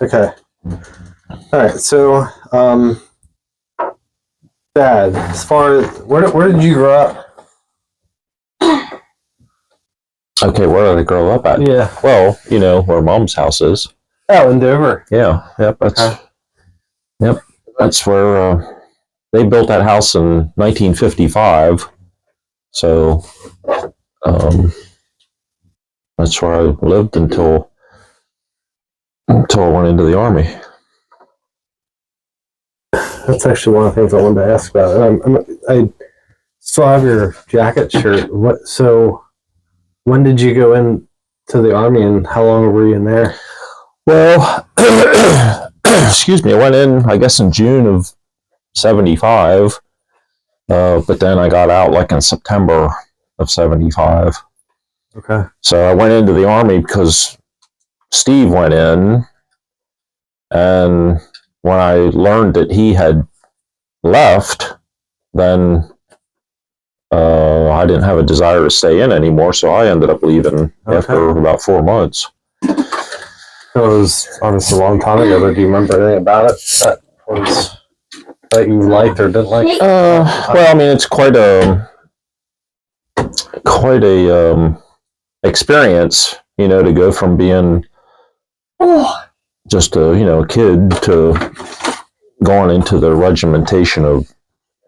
Okay. All right. So, Dad, as far as where did you grow up? Okay, where did I grow up at? Yeah. Well, where Mom's house is. Oh, in Dover. Yeah. Yep. That's where they built that house in 1955. So that's where I lived until I went into the Army. That's actually one of the things I wanted to ask about. I still have your jacket shirt. So, when did you go into the Army, and how long were you in there? Well, excuse me. I went in, I guess, in June of '75, but then I got out like in September of '75. Okay. So I went into the Army because Steve went in, and when I learned that he had left, then I didn't have a desire to stay in anymore, so I ended up leaving after about 4 months. It was obviously a long time ago, but do you remember anything about it that you liked or didn't like? Well, I mean, it's quite a experience, to go from being just a kid to going into the regimentation of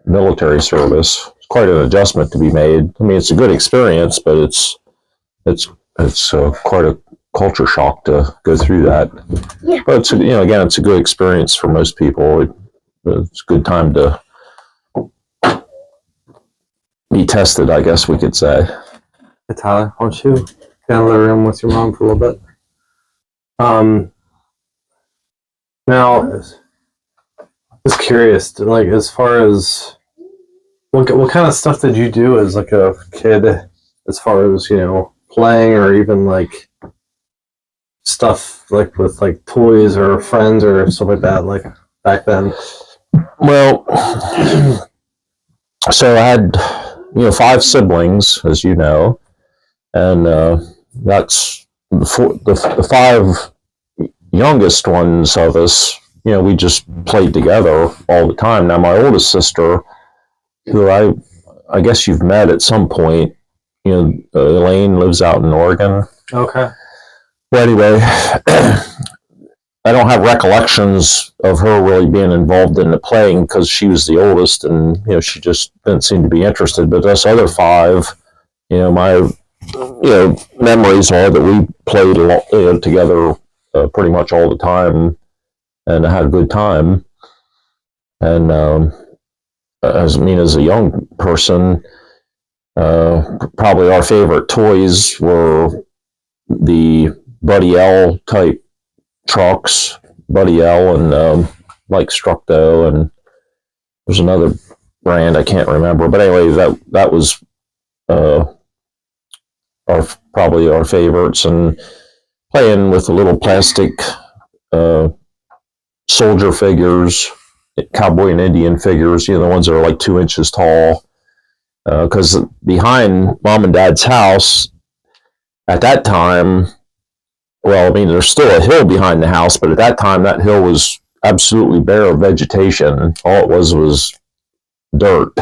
military service. It's quite an adjustment to be made. I mean, it's a good experience, but it's quite a culture shock to go through that. Yeah. But it's again, it's a good experience for most people. It's a good time to be tested, I guess we could say. Hey, Tyler, why don't you get out of the room with your mom for a little bit? Now, I was curious, like, as far as what kind of stuff did you do as like a kid, as far as playing, or even like stuff like with like toys or friends or stuff like that, like back then? Well, so I had 5 siblings, as you know, and that's the 5 youngest ones of us. We just played together all the time. Now, my oldest sister, who I guess you've met at some point, Elaine, lives out in Oregon. Okay. Well, anyway, I don't have recollections of her really being involved in the playing because she was the oldest, and she just didn't seem to be interested. But us other 5, my memories are that we played together pretty much all the time, and I had a good time. And as a young person, probably our favorite toys were the Buddy L type trucks, Buddy L and Mike Structo, and there's another brand I can't remember. But anyway, that was probably our favorites, and playing with the little plastic soldier figures, cowboy and Indian figures, the ones that are like 2 inches tall. Because behind Mom and Dad's house at that time, well, I mean, there's still a hill behind the house, but at that time, that hill was absolutely bare of vegetation. All it was dirt.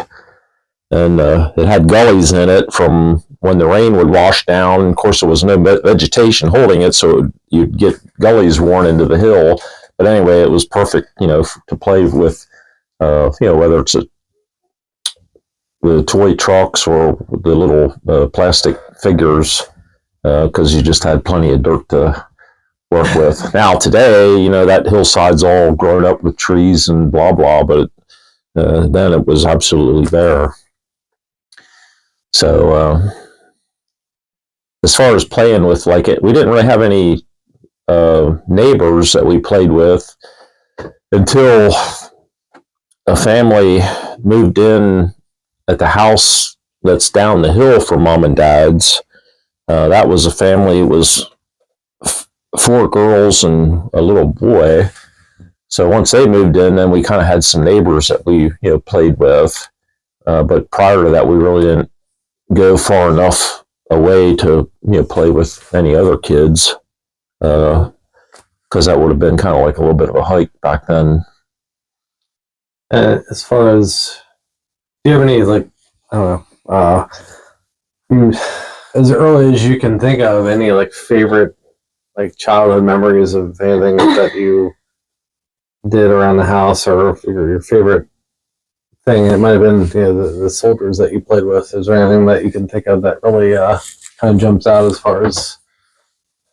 And it had gullies in it from when the rain would wash down. Of course, there was no vegetation holding it, so you'd get gullies worn into the hill. But anyway, it was perfect, to play with, whether it's the toy trucks or the little plastic figures, because you just had plenty of dirt to work with. Now, today, that hillside's all grown up with trees and blah, blah, but then it was absolutely bare. So, as far as playing with, we didn't really have any neighbors that we played with until a family moved in at the house that's down the hill from Mom and Dad's. That was a family. It was 4 girls and a little boy. So once they moved in, then we kind of had some neighbors that we played with. But prior to that, we really didn't go far enough away to play with any other kids. because that would have been kind of like a little bit of a hike back then. And as far as, do you have any, like, I don't know, as early as you can think of, any like favorite like childhood memories of anything that you did around the house, or your favorite thing? It might have been, the soldiers that you played with. Is there anything that you can think of that really kind of jumps out as far as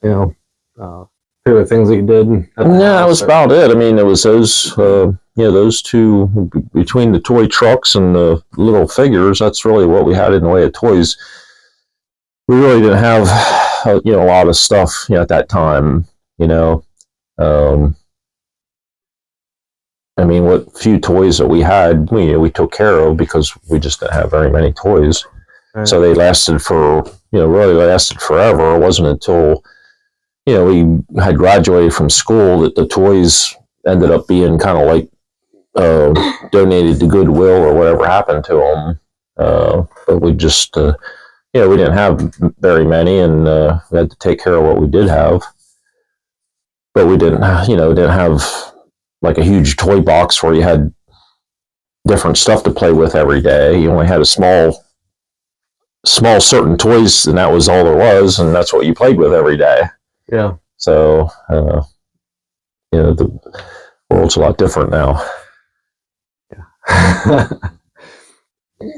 favorite things that you did? Yeah, that was about it. I mean, it was those those two, between the toy trucks and the little figures. That's really what we had in the way of toys. We really didn't have a lot of stuff at that time. I mean, what few toys that we had, we took care of because we just didn't have very many toys. Right. So they lasted for, really lasted forever. It wasn't until, we had graduated from school that the toys ended up being kind of like donated to Goodwill or whatever happened to them. But we just, we didn't have very many, and we had to take care of what we did have. But we didn't have like a huge toy box where you had different stuff to play with every day. You only had a small certain toys, and that was all there was, and that's what you played with every day. Yeah. So, the world's a lot different now. Yeah.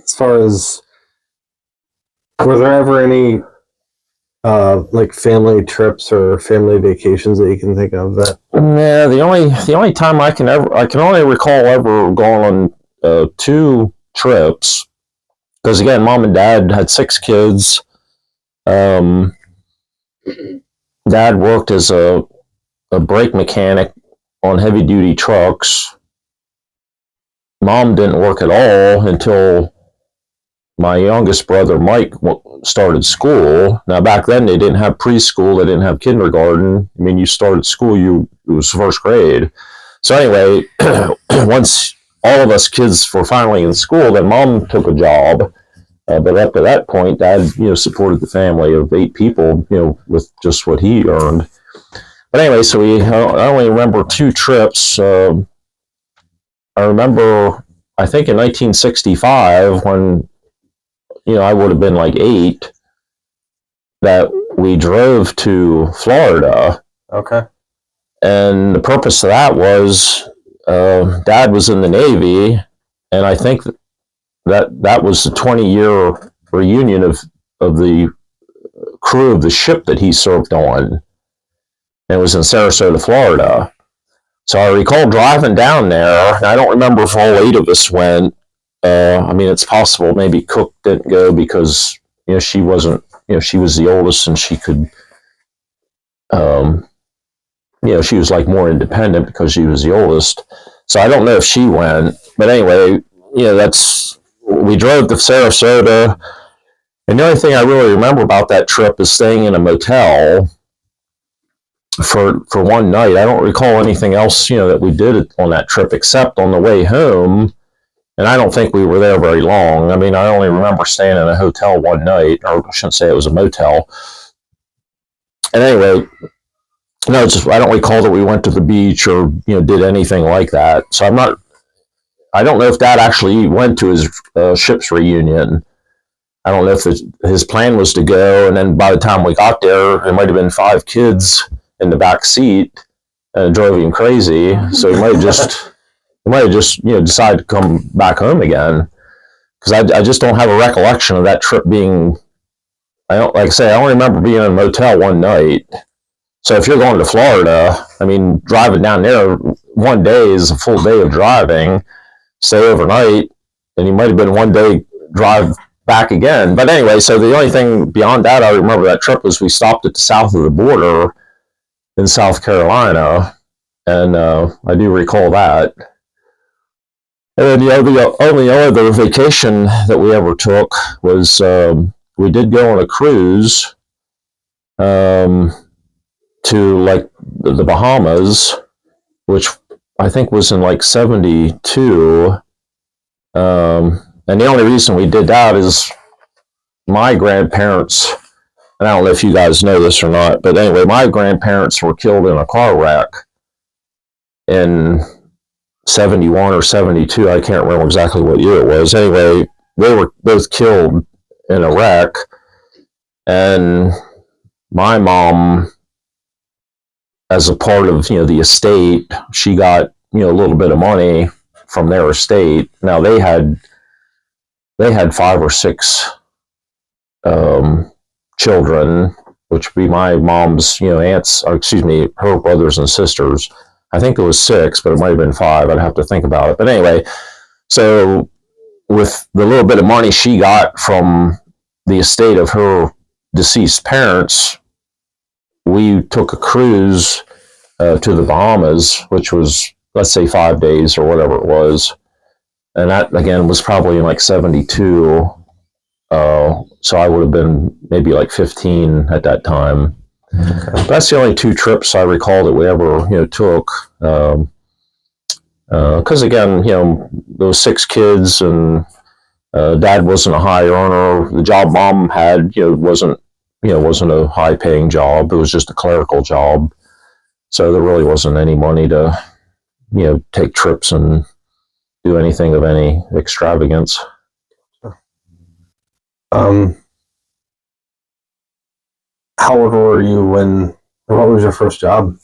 As far as, were there ever any like family trips or family vacations that you can think of that? Yeah, the only time I can only recall ever going on 2 trips, because again, Mom and Dad had 6 kids. Dad worked as a brake mechanic on heavy duty trucks. Mom didn't work at all until my youngest brother, Mike, started school. Now, back then, they didn't have preschool. They didn't have kindergarten. I mean, you started school, it was first grade. So anyway, once all of us kids were finally in school, then Mom took a job. But up to that point, Dad, supported the family of 8 people, with just what he earned. But anyway, so I only remember 2 trips. I remember, I think in 1965, when I would have been like 8, that we drove to Florida. Okay. And the purpose of that was, Dad was in the Navy, and I think that was the 20-year reunion of the crew of the ship that he served on. And it was in Sarasota, Florida. So I recall driving down there, and I don't remember if all 8 of us went. I mean, it's possible maybe Cook didn't go because, she wasn't, she was the oldest, and she could, she was like more independent because she was the oldest. So I don't know if she went, but anyway, we drove to Sarasota, and the only thing I really remember about that trip is staying in a motel for one night. I don't recall anything else, that we did on that trip except on the way home. And I don't think we were there very long. I mean, I only remember staying in a hotel one night, or I shouldn't say it was a motel. And anyway, I don't recall that we went to the beach or, did anything like that. So I don't know if Dad actually went to his ship's reunion. I don't know if his plan was to go, and then by the time we got there might have been 5 kids in the back seat, and it drove him crazy. So he might have just decided to come back home again, because I just don't have a recollection of that trip being. I only remember being in a motel one night. So if you're going to Florida, I mean, driving down there one day is a full day of driving. Stay overnight, and you might have been one day drive back again. But anyway, so the only thing beyond that I remember that trip was we stopped at the south of the border in South Carolina, and I do recall that. And then the only other vacation that we ever took was we did go on a cruise to like the Bahamas, which I think was in like 72. And the only reason we did that is my grandparents and I don't know if you guys know this or not, but anyway, my grandparents were killed in a car wreck in 71 or 72. I can't remember exactly what year it was. Anyway, they were both killed in a wreck, and my mom, as a part of the estate, she got a little bit of money from their estate. Now they had 5 or 6 children, which would be my mom's aunts, or excuse me, her brothers and sisters. I think it was 6, but it might have been 5. I'd have to think about it. But anyway, so with the little bit of money she got from the estate of her deceased parents, we took a cruise to the Bahamas, which was, let's say, 5 days or whatever it was. And that, again, was probably in like 72. So I would have been maybe like 15 at that time. Okay. That's the only 2 trips I recall that we ever, took. Because again, those 6 kids, and Dad wasn't a high earner. The job Mom had, wasn't a high paying job. It was just a clerical job. So there really wasn't any money to, take trips and do anything of any extravagance. How old were you what was your first job?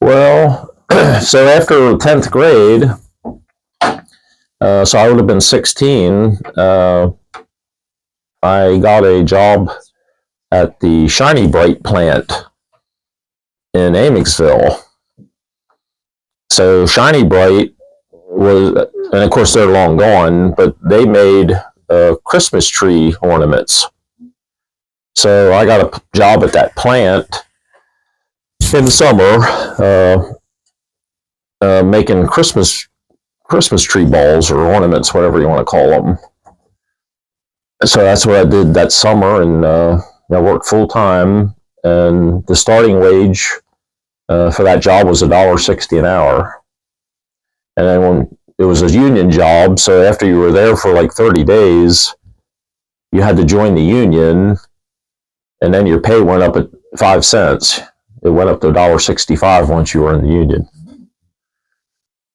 Well, so after 10th grade, so I would have been 16, I got a job at the Shiny Bright plant in Amicksville. So Shiny Bright was, and of course they're long gone, but they made Christmas tree ornaments. So I got a job at that plant in the summer, making Christmas tree balls or ornaments, whatever you want to call them. So that's what I did that summer, and I worked full time. And the starting wage for that job was $1.60 an hour. And then when it was a union job, so after you were there for like 30 days, you had to join the union, and then your pay went up at 5 cents. It went up to $1.65 once you were in the union.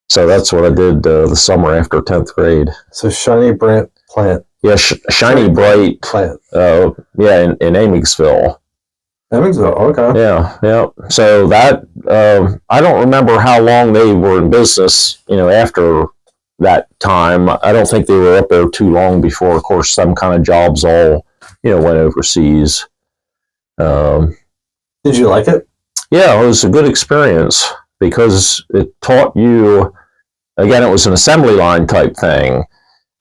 So that's what I did the summer after 10th grade. So Shiny Bright plant. Yeah, Shiny Bright plant. Yeah, in Amicksville. Amicksville, okay. Yeah. So that, I don't remember how long they were in business, after that time. I don't think they were up there too long before, of course, some kind of jobs all, went overseas. Did you like it? Yeah, it was a good experience because it taught you, again, it was an assembly line type thing.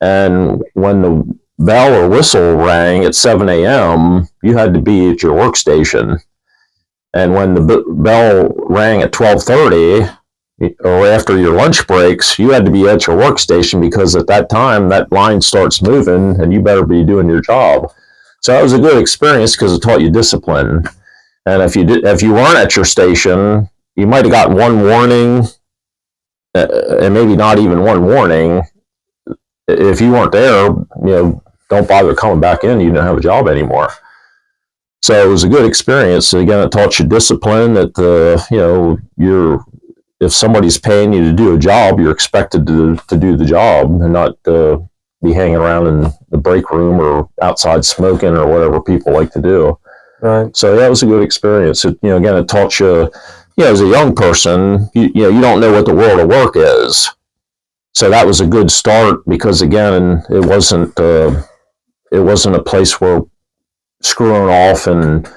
And when the bell or whistle rang at 7 a.m., you had to be at your workstation. And when the bell rang at 12:30, or after your lunch breaks, you had to be at your workstation, because at that time, that line starts moving and you better be doing your job. So that was a good experience because it taught you discipline. And if you weren't at your station, you might have gotten one warning, and maybe not even one warning. If you weren't there, don't bother coming back in. You didn't have a job anymore. So it was a good experience. And again, it taught you discipline. That if somebody's paying you to do a job, you're expected to do the job and not be hanging around in the break room or outside smoking or whatever people like to do. Right. So that was a good experience. Again, it taught you, as a young person, you don't know what the world of work is. So that was a good start, because again, it wasn't a place where screwing off and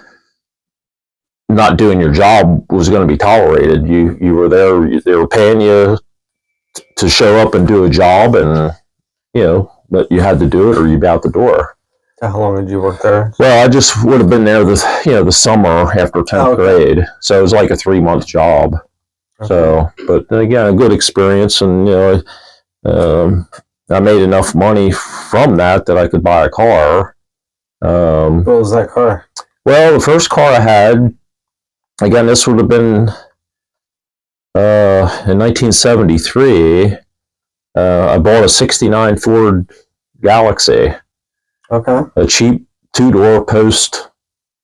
not doing your job was going to be tolerated. You were there; they were paying you to show up and do a job, and but you had to do it or you'd be out the door. How long did you work there? Well, I just would have been there the summer after 10th grade. So it was like a 3-month job. Okay. So, but again, a good experience, and I made enough money from that I could buy a car. What was that car? Well, the first car I had, again, this would have been in 1973. I bought a '69 Ford Galaxy. Okay. A cheap 2-door post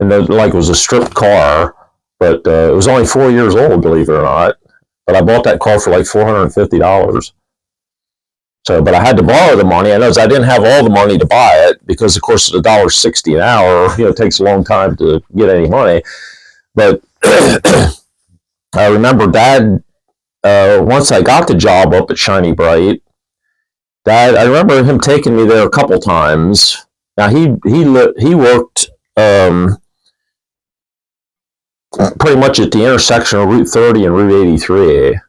and like it was a stripped car, but it was only 4 years old, believe it or not. But I bought that car for like $450. So, but I had to borrow the money. I noticed I didn't have all the money to buy it because, of course, it's $1.60 an hour. It takes a long time to get any money. But I remember Dad, once I got the job up at Shiny Bright, Dad, I remember him taking me there a couple times. Now he worked pretty much at the intersection of Route 30 and Route 83.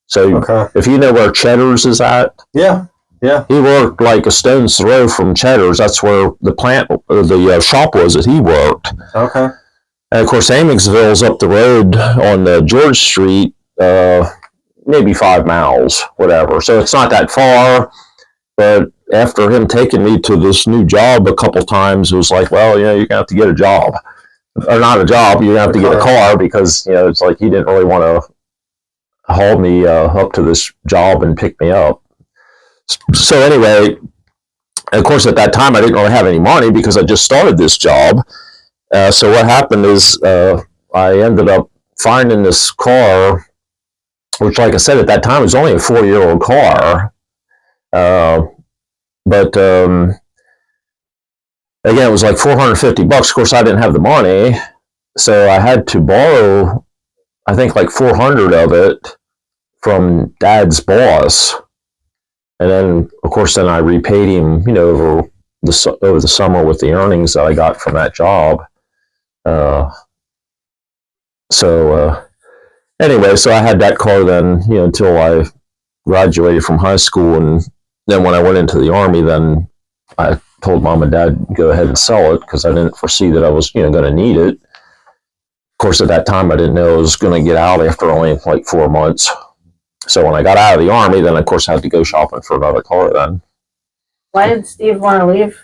So if you know where Cheddar's is at, yeah, he worked like a stone's throw from Cheddar's. That's where the plant, or the shop was that he worked. Okay. And of course, Amicksville's up the road on George Street, maybe 5 miles, whatever. So it's not that far. But after him taking me to this new job a couple times, it was like, well, you're gonna have to get a job, or not a job. You're gonna have to get a car because it's like he didn't really want to haul me up to this job and pick me up. So anyway, of course, at that time I didn't really have any money because I just started this job. So what happened is I ended up finding this car, which, like I said, at that time was only a 4-year-old car. But again, it was like $450. Of course, I didn't have the money, so I had to borrow, I think, like 400 of it from Dad's boss, and then, of course, then I repaid him, over the summer with the earnings that I got from that job. Anyway, so I had that car then, until I graduated from high school, and then when I went into the Army, then I told Mom and Dad go ahead and sell it because I didn't foresee that I was, going to need it. Of course, at that time, I didn't know I was going to get out after only like 4 months. So when I got out of the Army, then of course I had to go shopping for another car then. Why did Steve want to leave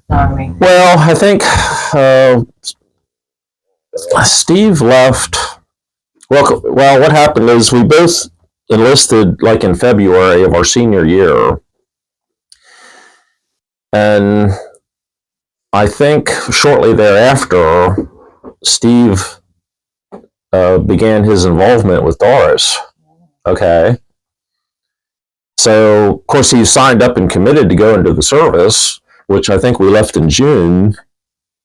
the Army? Well, I think Steve left. Well, what happened is we both enlisted like in February of our senior year. And I think shortly thereafter, Steve began his involvement with Doris. Okay. So, of course, he signed up and committed to go into the service, which I think we left in June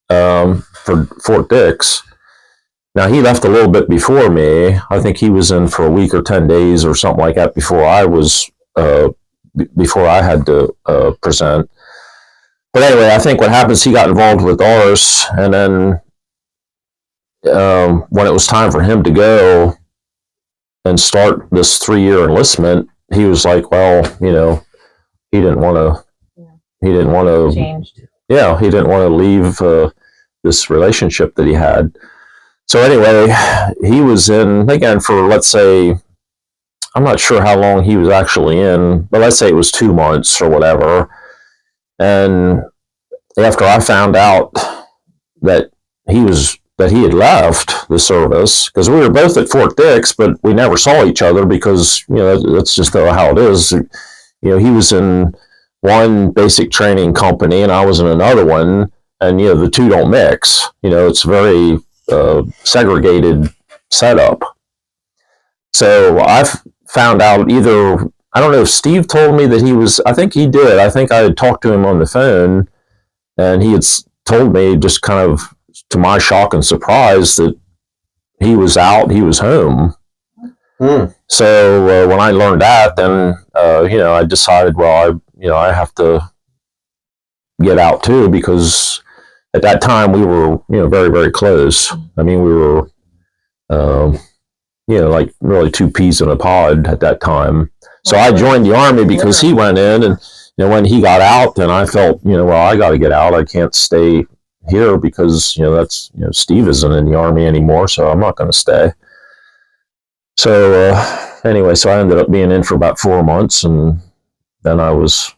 for Fort Dix. Now, he left a little bit before me. I think he was in for a week or 10 days or something like that before I had to present. But anyway, I think what happens, he got involved with Doris, and then when it was time for him to go and start this 3-year enlistment, he was like, well, he didn't want to Changed. Yeah, he didn't want to leave this relationship that he had. So anyway, he was in, again, for, let's say, I'm not sure how long he was actually in, but let's say it was 2 months or whatever. And after I found out that he had left the service, because we were both at Fort Dix, but we never saw each other because, that's just how it is. He was in one basic training company and I was in another one, and, the two don't mix. It's very segregated setup. So I've found out either, I don't know if Steve told me that he was, I think he did. I think I had talked to him on the phone and he had told me, just kind of to my shock and surprise, that he was out, he was home. So when I learned that, then, I decided, well, I have to get out too, because at that time we were, very, very close. I mean, we were, like really 2 peas in a pod at that time. So I joined the Army because he went in, and, when he got out, then I felt, well, I got to get out. I can't stay here because, that's, Steve isn't in the Army anymore, so I'm not going to stay. So anyway, so I ended up being in for about 4 months, and then I was,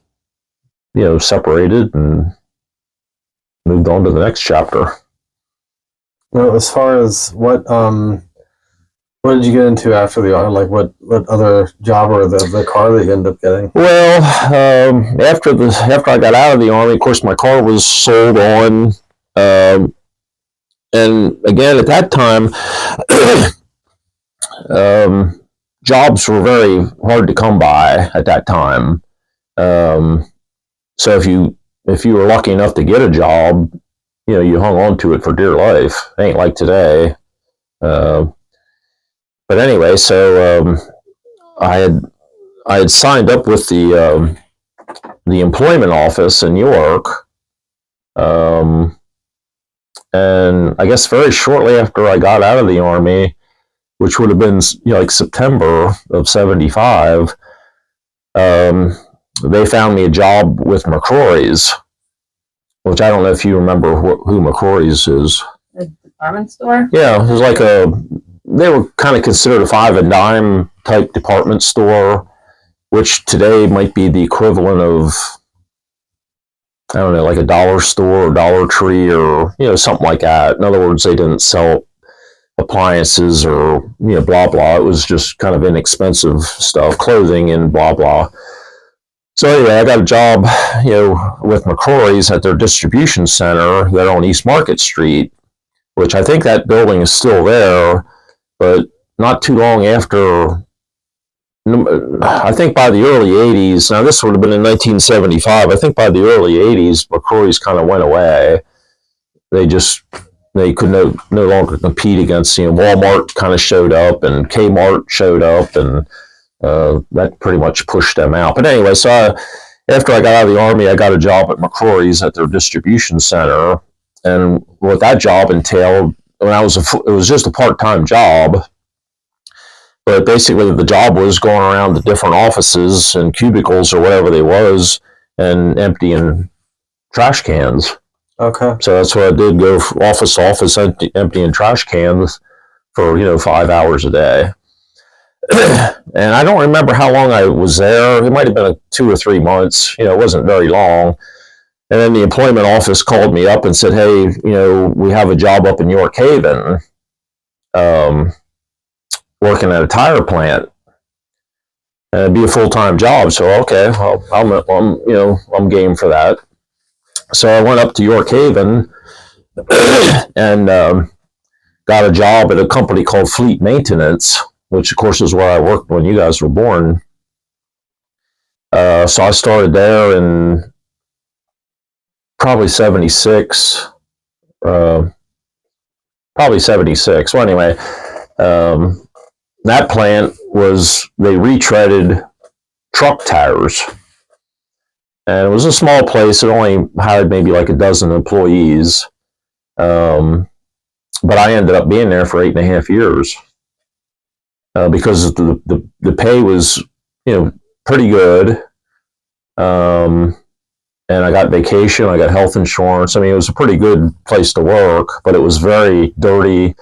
separated and moved on to the next chapter. Well, as far as what did you get into after the Army? Like what other job or the car that you ended up getting? Well, after I got out of the Army, of course, my car was sold on. And again, at that time, jobs were very hard to come by at that time. So if you were lucky enough to get a job, you hung on to it for dear life. It ain't like today. But anyway, so I had signed up with the employment office in York, and I guess very shortly after I got out of the Army, which would have been like September of '75, they found me a job with McCrory's, which I don't know if you remember who McCrory's is. The department store? Yeah, it was like they were kind of considered a five and dime type department store, which today might be the equivalent of, I don't know, like a dollar store or Dollar Tree or, something like that. In other words, they didn't sell appliances or, blah, blah. It was just kind of inexpensive stuff, clothing and blah, blah. So anyway, I got a job, with McCrory's at their distribution center there on East Market Street, which I think that building is still there, but not too long after, I think by the early 80s, now this would have been in 1975, I think by the early 80s, McCrory's kind of went away. They could no longer compete against, Walmart kind of showed up and Kmart showed up, and that pretty much pushed them out. But anyway, so after I got out of the Army, I got a job at McCrory's at their distribution center. And what that job entailed, it was just a part-time job. But basically, the job was going around the different offices and cubicles or whatever they was and emptying trash cans. Okay. So that's what I did, go office to office, emptying trash cans for, 5 hours a day. And I don't remember how long I was there. It might have been 2 or 3 months. It wasn't very long. And then the employment office called me up and said, hey, we have a job up in York Haven, working at a tire plant. And it'd be a full-time job. So, okay, well, I'm game for that. So I went up to York Haven and got a job at a company called Fleet Maintenance, which of course is where I worked when you guys were born. So I started there in probably 76. Well, anyway, that plant they retreaded truck tires. And it was a small place. It only hired maybe like a dozen employees. But I ended up being there for 8.5 years. Because the pay was, pretty good. And I got vacation, I got health insurance. I mean, it was a pretty good place to work, but it was very dirty,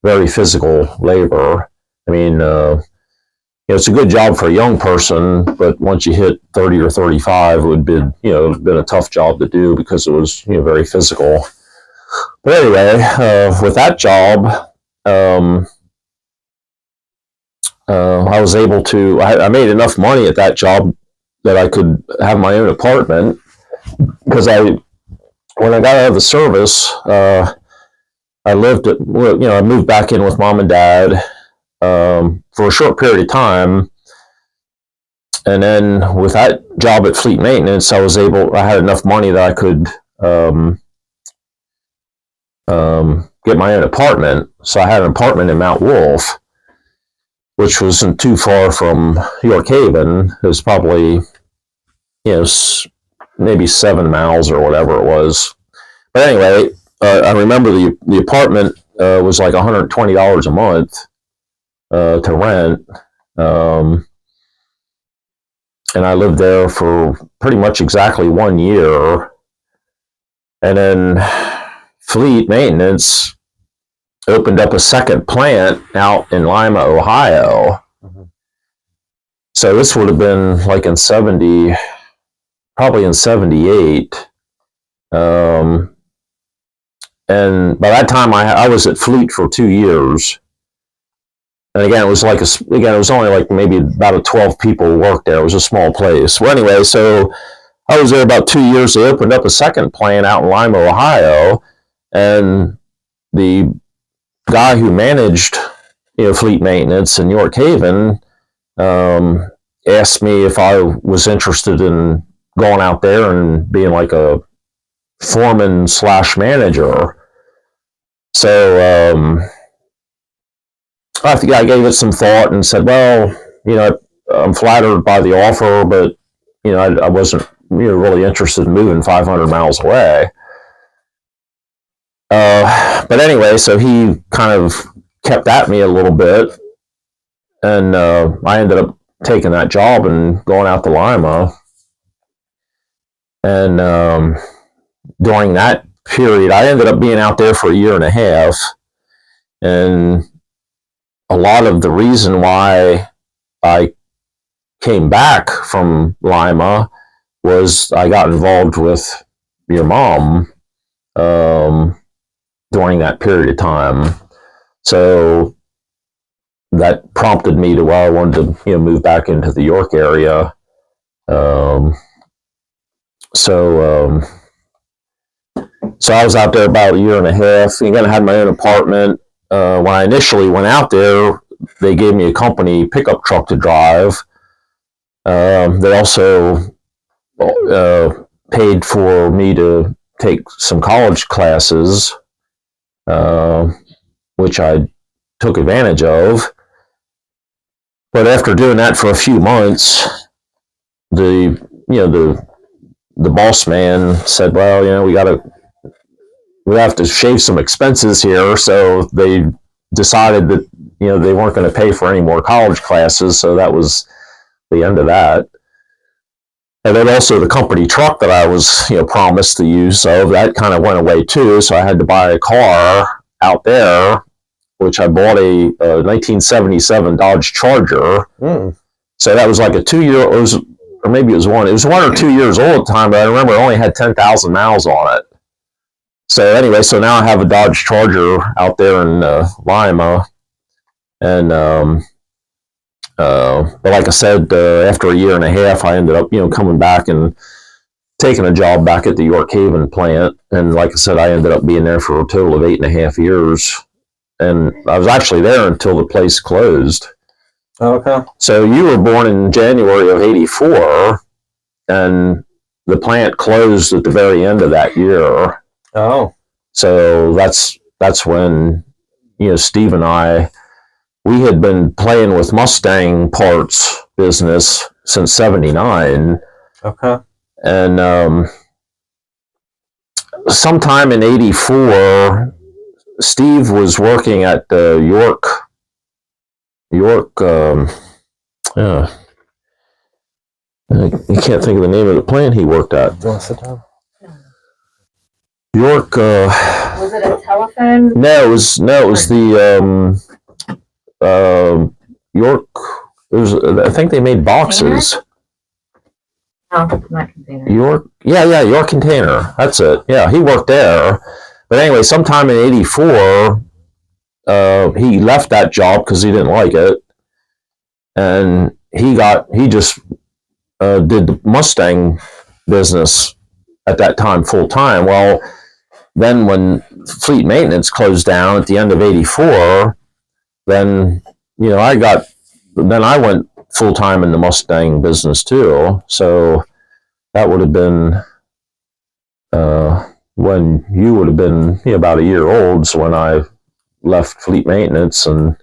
very physical labor. I mean, it's a good job for a young person, but once you hit 30 or 35, it would be, been a tough job to do because it was, very physical. But anyway, with that job, I was able to, I made enough money at that job that I could have my own apartment, because when I got out of the service, I moved back in with mom and dad for a short period of time. And then with that job at Fleet Maintenance, I had enough money that I could get my own apartment. So I had an apartment in Mount Wolf, which wasn't too far from York Haven. It was probably, maybe 7 miles or whatever it was. But anyway, I remember the apartment was like $120 a month to rent. And I lived there for pretty much exactly 1 year. And then Fleet Maintenance opened up a second plant out in Lima, Ohio. Mm-hmm. So this would have been like probably in 78. And by that time I was at Fleet for 2 years. And again, it was only like maybe about 12 people who worked there. It was a small place. Well, anyway, so I was there about 2 years. They opened up a second plant out in Lima, Ohio. And the guy who managed, fleet maintenance in York Haven, asked me if I was interested in going out there and being like a foreman / manager. So I think I gave it some thought and said, well, I'm flattered by the offer, but I wasn't really interested in moving 500 miles away. But anyway, so he kind of kept at me a little bit, and I ended up taking that job and going out to Lima. And during that period, I ended up being out there for a year and a half. And a lot of the reason why I came back from Lima was I got involved with your mom during that period of time. So that prompted me to why I wanted to move back into the York area. So I was out there about a year and a half. Again, I had my own apartment. When I initially went out there, they gave me a company pickup truck to drive. They also paid for me to take some college classes, which I took advantage of. But after doing that for a few months, the boss man said, well, we have to shave some expenses here. So they decided that, they weren't going to pay for any more college classes. So that was the end of that. And then also the company truck that I was, promised to use. So that kind of went away too. So I had to buy a car out there, which I bought a 1977 Dodge Charger. So that was like a 2-year, or maybe it was 1 or 2 years old at the time, but I remember it only had 10,000 miles on it. So anyway, so now I have a Dodge Charger out there in Lima. And, but like I said, after a year and a half, I ended up, coming back and taking a job back at the York Haven plant. And like I said, I ended up being there for a total of 8.5 years. And I was actually there until the place closed. Okay. So you were born in January of '84, and the plant closed at the very end of that year. Oh. So that's when, Steve and I, we had been playing with Mustang parts business since '79. Okay. And sometime in '84, Steve was working at York. I can't think of the name of the plant he worked at. Do you want to sit down? York. Was it a telephone? No, it was the York. It was. I think they made boxes. No, not container. York. Yeah, York Container. That's it. Yeah, he worked there. But anyway, sometime in '84, he left that job because he didn't like it, and he just did the Mustang business at that time full time. Well, then when fleet maintenance closed down at the end of '84, then I went full time in the Mustang business too. So that would have been when you would have been about a year old. So when I left fleet maintenance and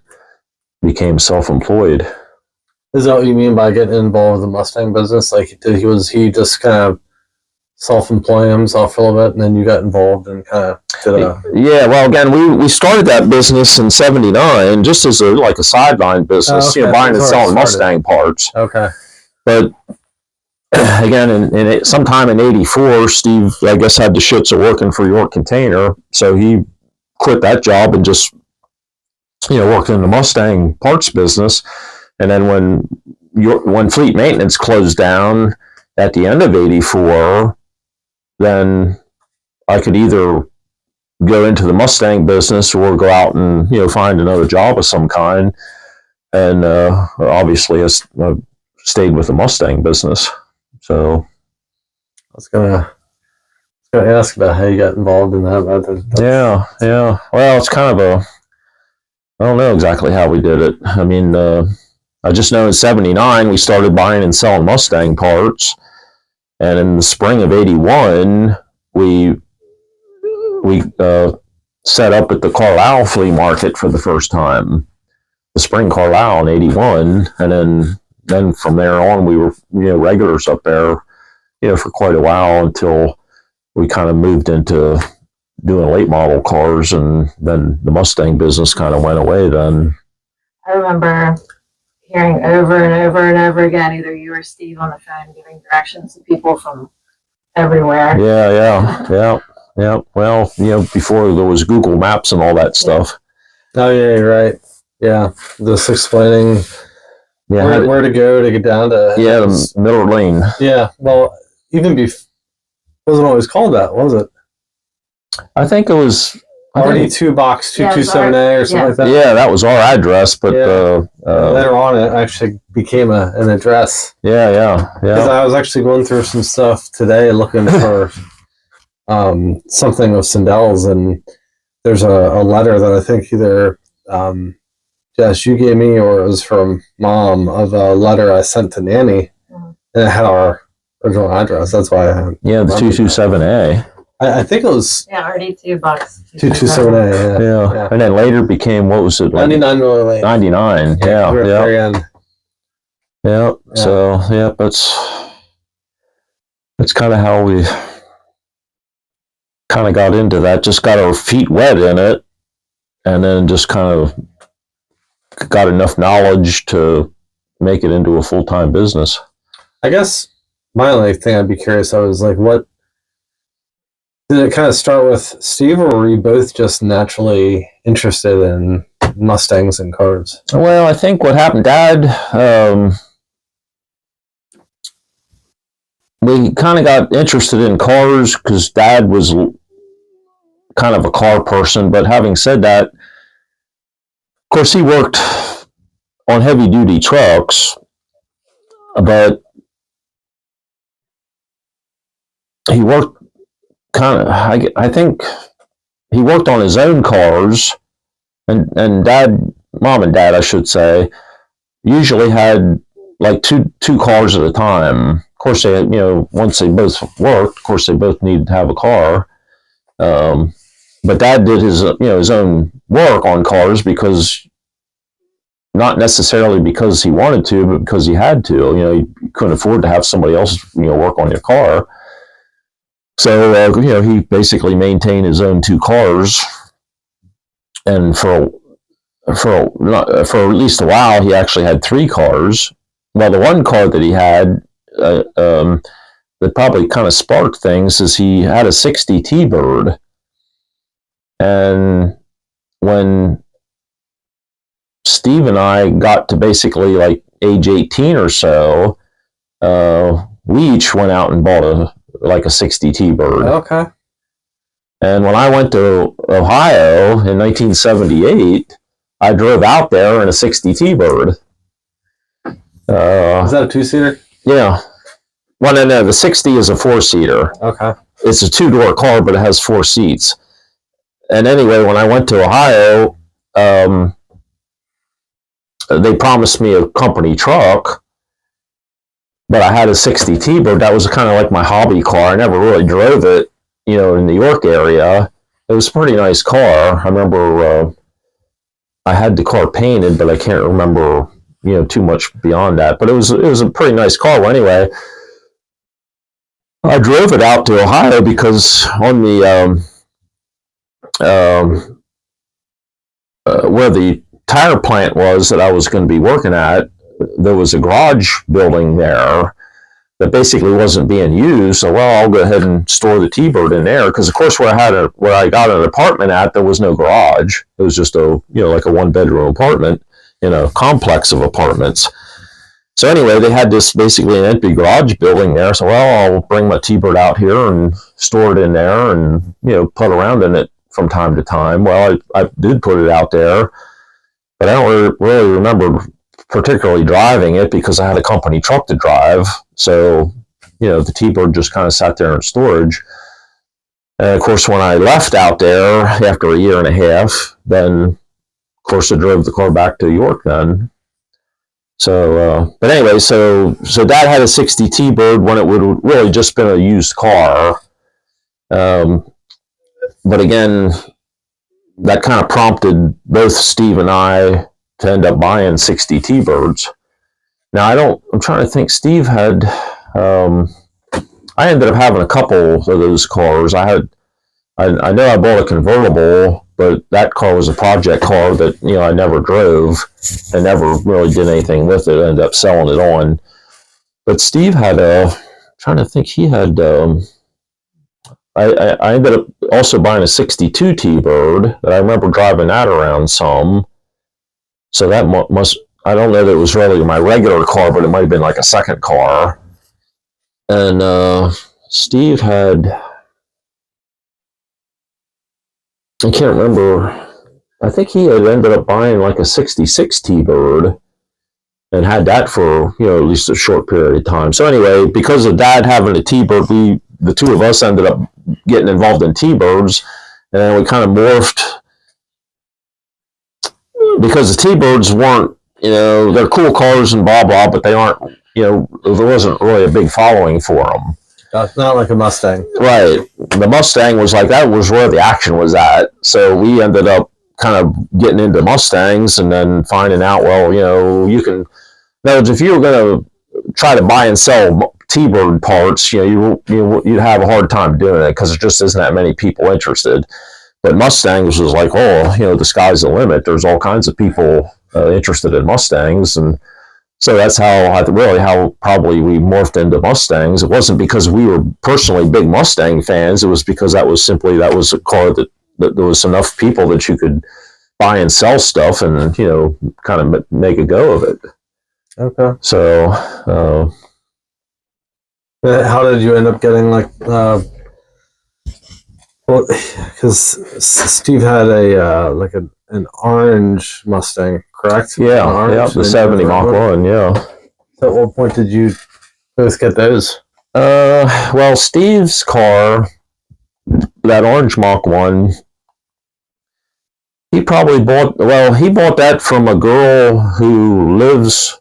became self-employed. Is that what you mean by getting involved with the Mustang business? Like, was he just kind of self-employ himself a little bit, and then you got involved and kind of did a... Yeah, well, again, we started that business in '79 just as a sideline business, buying and selling Mustang parts. Okay. But again, sometime in '84, Steve, I guess, had the shits of working for York Container, so he quit that job and just worked in the Mustang parts business. And then when fleet maintenance closed down at the end of '84, then I could either go into the Mustang business or go out and find another job of some kind. And obviously, I stayed with the Mustang business. So I was gonna gonna ask about how you got involved in that. Yeah. Well, it's kind of I don't know exactly how we did it. I mean, I just know in '79 we started buying and selling Mustang parts, and in the spring of '81 we set up at the Carlisle flea market for the first time. The Spring Carlisle in '81, and then from there on we were regulars up there for quite a while until we kind of moved into doing late model cars, and then the Mustang business kind of went away then. I remember hearing over and over and over again, either you or Steve on the phone giving directions to people from everywhere. Yeah. Well, before there was Google Maps and all that stuff. Oh yeah, you're right. Yeah, just explaining where to go to get down to. Yeah, the Miller Lane. Yeah, well, even wasn't always called that, was it? I think it was RD2 box 227A or something like that. Yeah, that was our address, but later on it actually became an address. Yeah. Because I was actually going through some stuff today looking for something with Sindels, and there's a letter that I think either Jess, you gave me, or it was from Mom, of a letter I sent to Nanny, and it had our original address. That's why I had the 227A. I think it was RD2 box 227A. Yeah. And then later became, what was it? 99 Miller Lane. 99. Yeah. Very end. Yeah. So that's kind of how we kind of got into that. Just got our feet wet in it, and then just kind of got enough knowledge to make it into a full-time business. I guess my only thing I'd be curious of is like, what did it kind of start with, Steve, or were you both just naturally interested in Mustangs and cars? Well, I think what happened, Dad, we kind of got interested in cars because Dad was kind of a car person. But having said that, of course, he worked on heavy duty trucks, but he worked I think he worked on his own cars, and Mom and Dad, I should say, usually had like two cars at a time. Of course, they had, once they both worked, of course, they both needed to have a car. But Dad did his own work on cars because, not necessarily because he wanted to, but because he had to. He couldn't afford to have somebody else, work on your car. So, he basically maintained his own two cars, and for at least a while, he actually had three cars. Well, the one car that he had that probably kind of sparked things is he had a 60 T-Bird, and when Steve and I got to basically like age 18 or so, we each went out and bought a 60 T-Bird. Okay. And when I went to Ohio in 1978, I drove out there in a 60 T-Bird. Is that a two-seater? Yeah. Well, no, the 60 is a four-seater. Okay. It's a two-door car, but it has four seats. And anyway, when I went to Ohio, they promised me a company truck, but I had a 60 T-Bird. That was kind of like my hobby car. I never really drove it, in the York area. It was a pretty nice car. I remember I had the car painted, but I can't remember, too much beyond that. But it was a pretty nice car. Well, anyway, I drove it out to Ohio because on the where the tire plant was that I was going to be working at, there was a garage building there that basically wasn't being used. So, well, I'll go ahead and store the T-Bird in there, because of course where I got an apartment at, there was no garage. It was just like a one-bedroom apartment in a complex of apartments. So anyway, they had this basically an empty garage building there. So, well, I'll bring my T-Bird out here and store it in there and, put around in it from time to time. Well, I did put it out there, but I don't really remember particularly driving it because I had a company truck to drive. So, the T-Bird just kind of sat there in storage. And of course, when I left out there after a year and a half, then of course I drove the car back to York then. So, but anyway, so Dad had a 60 T-Bird when it would have really just been a used car. But again, that kind of prompted both Steve and I to end up buying 60 T-Birds. Now, I'm trying to think, Steve had, I ended up having a couple of those cars. I know I bought a convertible, but that car was a project car that, I never drove and never really did anything with it. I ended up selling it on. But Steve had trying to think, he had, I ended up also buying a 62 T-Bird that I remember driving that around some. So that must, I don't know that it was really my regular car, but it might have been like a second car. And Steve had, I can't remember, I think he had ended up buying like a 66 T-Bird and had that for, at least a short period of time. So anyway, because of Dad having a T-Bird, the two of us ended up getting involved in T-Birds, and then we kind of morphed, because the T-Birds weren't, they're cool cars and blah, blah, but they aren't, there wasn't really a big following for them. It's not like a Mustang. Right. The Mustang was like, that was where the action was at. So we ended up kind of getting into Mustangs and then finding out, well, you can, if you were going to try to buy and sell T-Bird parts, you'd have a hard time doing it because there just isn't that many people interested. But Mustangs was like, the sky's the limit. There's all kinds of people interested in Mustangs. And so that's how probably we morphed into Mustangs. It wasn't because we were personally big Mustang fans. It was because that was a car that there was enough people that you could buy and sell stuff and, kind of make a go of it. Okay. So, how did you end up getting well, because Steve had an orange Mustang, correct? Yeah, the 70 Mach 1, yeah. So at what point did you both get those? Well, Steve's car, that orange Mach 1, he bought that from a girl who lives,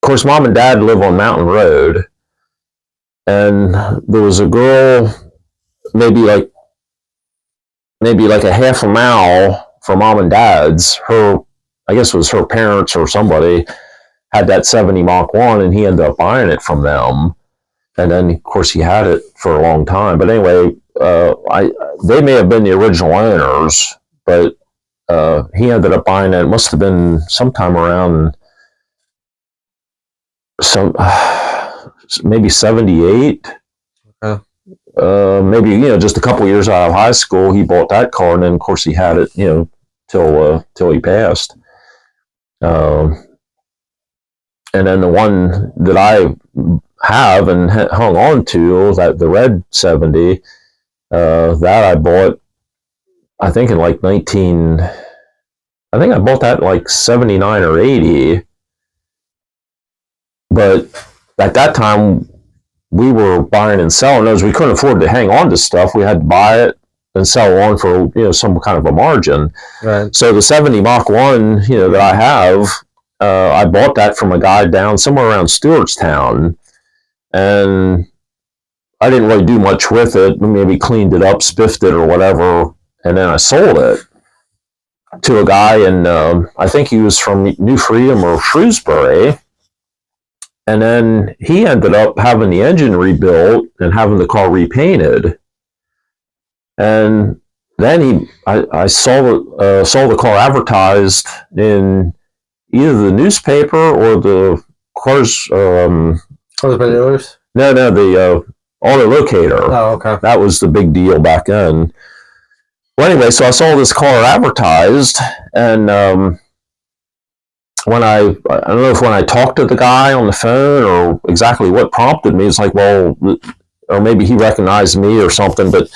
of course, Mom and Dad live on Mountain Road, and there was a girl maybe like a half a mile from Mom and Dad's. I guess it was her parents or somebody had that 70 Mach 1, and he ended up buying it from them. And then, of course, he had it for a long time. But anyway, they may have been the original owners, but he ended up buying it. It must have been sometime around maybe 78. Okay. Maybe, just a couple years out of high school, he bought that car, and then, of course, he had it, till he passed. And then the one that I have and hung on to, that the red 70, that I bought, I think in like I bought that like 79 or 80. But at that time, we were buying and selling those. We couldn't afford to hang on to stuff. We had to buy it and sell on for, some kind of a margin. Right. So the 70 Mach 1, that I have, I bought that from a guy down somewhere around Stewartstown, and I didn't really do much with it. Maybe cleaned it up, spiffed it or whatever, and then I sold it to a guy in, I think he was from New Freedom or Shrewsbury. And then he ended up having the engine rebuilt and having the car repainted. And then I saw the car advertised in either the newspaper or the cars. The dealers? No, the auto locator. Oh, okay. That was the big deal back then. Well, anyway, so I saw this car advertised, and I don't know if when I talked to the guy on the phone or exactly what prompted me, it's like, well, or maybe he recognized me or something, but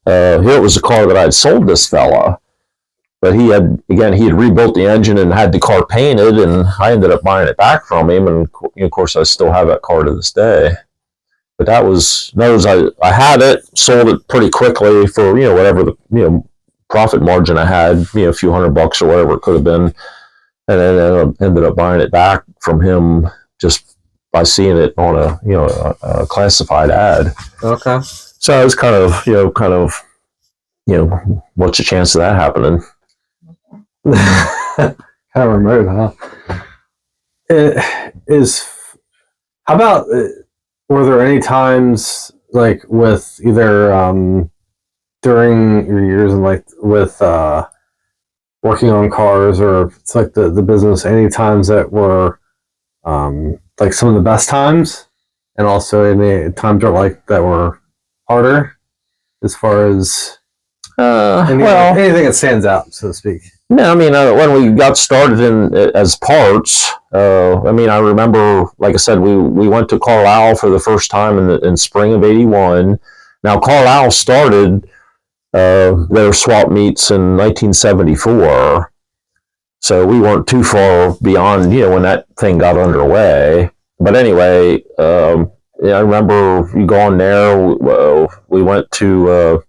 here it was a car that I had sold this fella. But he had rebuilt the engine and had the car painted, and I ended up buying it back from him, and of course I still have that car to this day. but that was, knows I had it, sold it pretty quickly for, whatever the, profit margin I had, a few $100 or whatever it could have been. And then ended up buying it back from him just by seeing it on a classified ad. Okay. So I was kind of, what's the chance of that happening? Kind of remote, huh? It is. How about? Were there any times like with either during your years and like with working on cars or it's like the business? Any times that were like some of the best times, and also any times that were harder, as far as anything that stands out, so to speak. No, I mean, when we got started as parts, I mean, I remember, like I said, we went to Carlisle for the first time in spring of '81. Now, Carlisle started their swap meets in 1974, so we weren't too far beyond, when that thing got underway. But anyway, I remember going there. We went to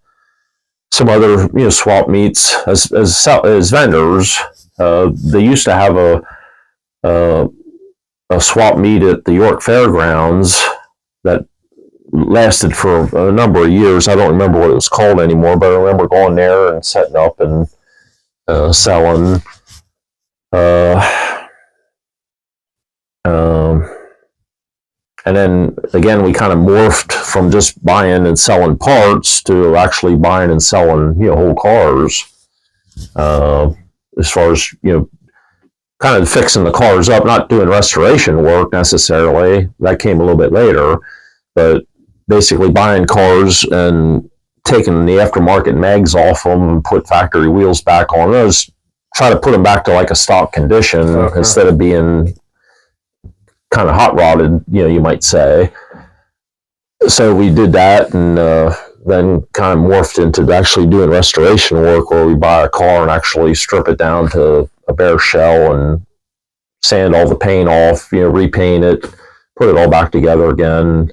some other swap meets as vendors. They used to have a swap meet at the York Fairgrounds that lasted for a number of years. I don't remember what it was called anymore, but I remember going there and setting up and selling. And then again, we kind of morphed from just buying and selling parts to actually buying and selling, whole cars. As far as, kind of fixing the cars up, not doing restoration work necessarily. That came a little bit later, but basically buying cars and taking the aftermarket mags off them and put factory wheels back on those. Try to put them back to like a stock condition instead of being kind of hot rodded, you might say. So we did that, and then kind of morphed into actually doing restoration work, where we buy a car and actually strip it down to a bare shell and sand all the paint off, repaint it, put it all back together again.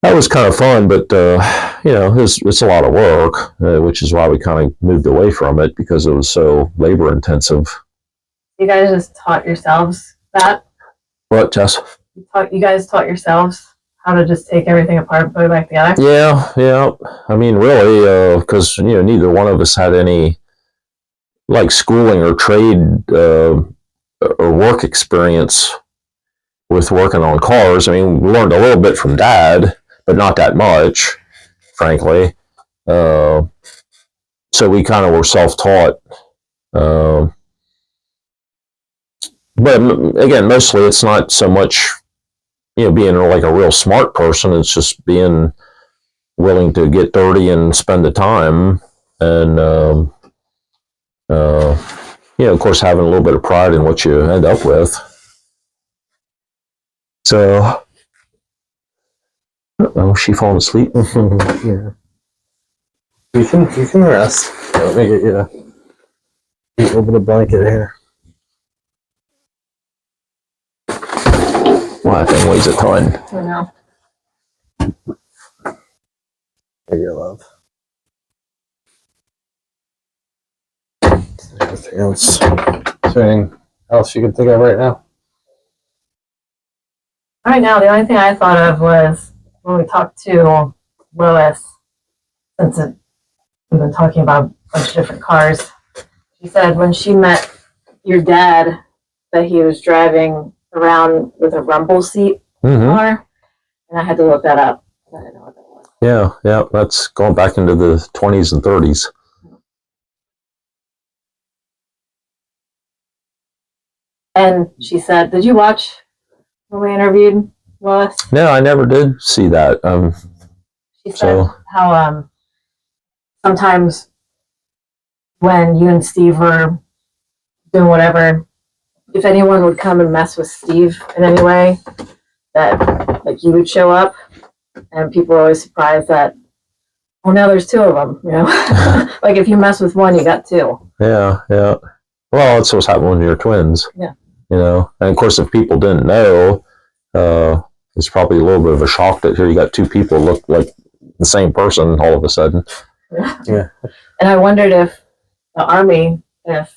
That was kind of fun, but it's a lot of work, which is why we kind of moved away from it, because it was so labor intensive. You guys just taught yourselves that? What, Jess? You guys taught yourselves how to just take everything apart and put it back together? Yeah. I mean, really, because neither one of us had any like schooling or trade or work experience with working on cars. I mean, we learned a little bit from Dad, but not that much, frankly. So we kind of were self-taught. But again, mostly it's not so much, being like a real smart person. It's just being willing to get dirty and spend the time, and of course, having a little bit of pride in what you end up with. So, she falling asleep? Yeah. You can rest. Let me get you a little bit of blanket here. Well, that thing weighs a ton. I know. There you go, love. Anything else? Is there anything else you can think of right now? Right now, the only thing I thought of was when we talked to Lois, we've been talking about a bunch of different cars. She said when she met your dad that he was driving around with a rumble seat car, and I had to look that up. I didn't know what that was. Yeah, that's going back into the 20s and 30s. And she said, did you watch when we interviewed Lois? No, I never did see that. She said how sometimes when you and Steve were doing whatever, if anyone would come and mess with Steve in any way, that like you would show up, and people are always surprised that, oh, now there's two of them, like if you mess with one, you got two. Yeah. Well, that's what's happening when you're twins. Yeah. And of course, if people didn't know, it's probably a little bit of a shock that here you got two people look like the same person all of a sudden. Yeah. And I wondered if the Army, if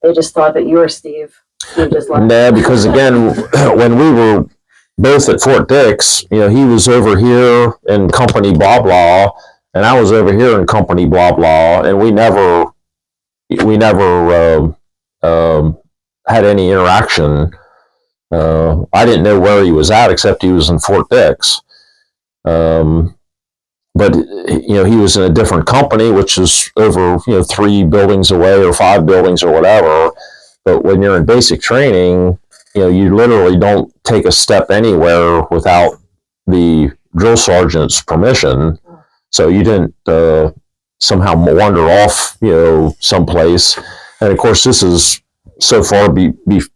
they just thought that you were Steve. Steve just left. No, because again, when we were both at Fort Dix, you know, he was over here in company blah blah, and I was over here in company blah blah, and we never had any interaction. I didn't know where he was at except he was in Fort Dix. But you know, he was in a different company, which is over 3 buildings away or 5 buildings or whatever. But when you're in basic training, you literally don't take a step anywhere without the drill sergeant's permission. So you didn't somehow wander off, someplace. And of course, this is so far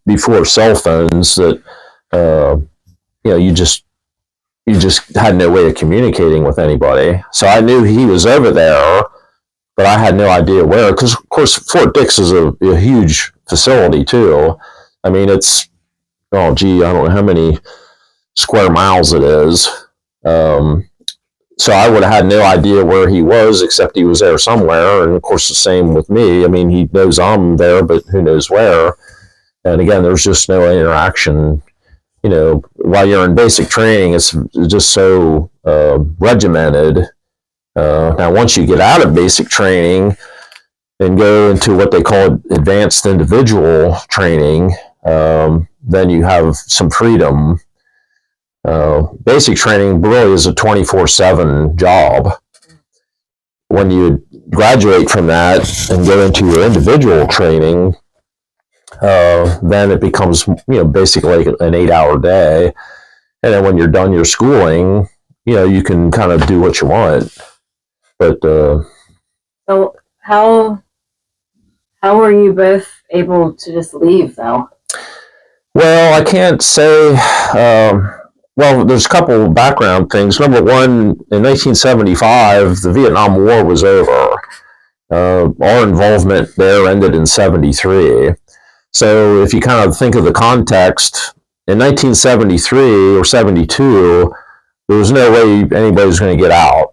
before cell phones that you just had no way of communicating with anybody. So I knew he was over there, but I had no idea where. Because of course, Fort Dix is a huge facility too. I mean, it's I don't know how many square miles it is. So I would have had no idea where he was, except he was there somewhere. And of course, the same with me. I mean, he knows I'm there, but who knows where. And again, there's just no interaction. While you're in basic training, it's just so regimented. Now, once you get out of basic training and go into what they call advanced individual training, then you have some freedom. Basic training really is a 24/7 job. When you graduate from that and go into your individual training, then it becomes basically an 8-hour day. And then when you're done your schooling, you can kind of do what you want. But so how were you both able to just leave though? Well, I can't say. Well, there's a couple of background things. Number one, in 1975, the Vietnam War was over. Our involvement there ended in 73. So if you kind of think of the context, in 1973 or 72, there was no way anybody was going to get out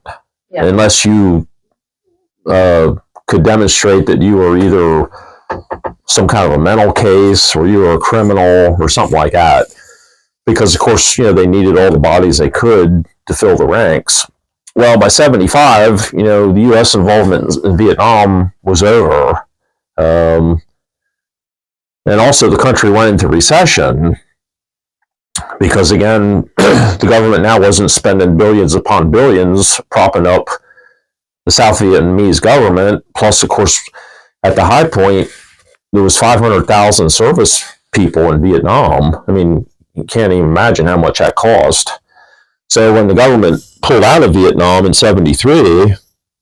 unless you could demonstrate that you were either some kind of a mental case or you were a criminal or something like that. Because, of course, they needed all the bodies they could to fill the ranks. Well, by 75, the U.S. involvement in Vietnam was over. And also the country went into recession because, again, the government now wasn't spending billions upon billions propping up the South Vietnamese government. Plus, of course, at the high point, there was 500,000 service people in Vietnam. I mean, you can't even imagine how much that cost. So when the government pulled out of Vietnam in 73,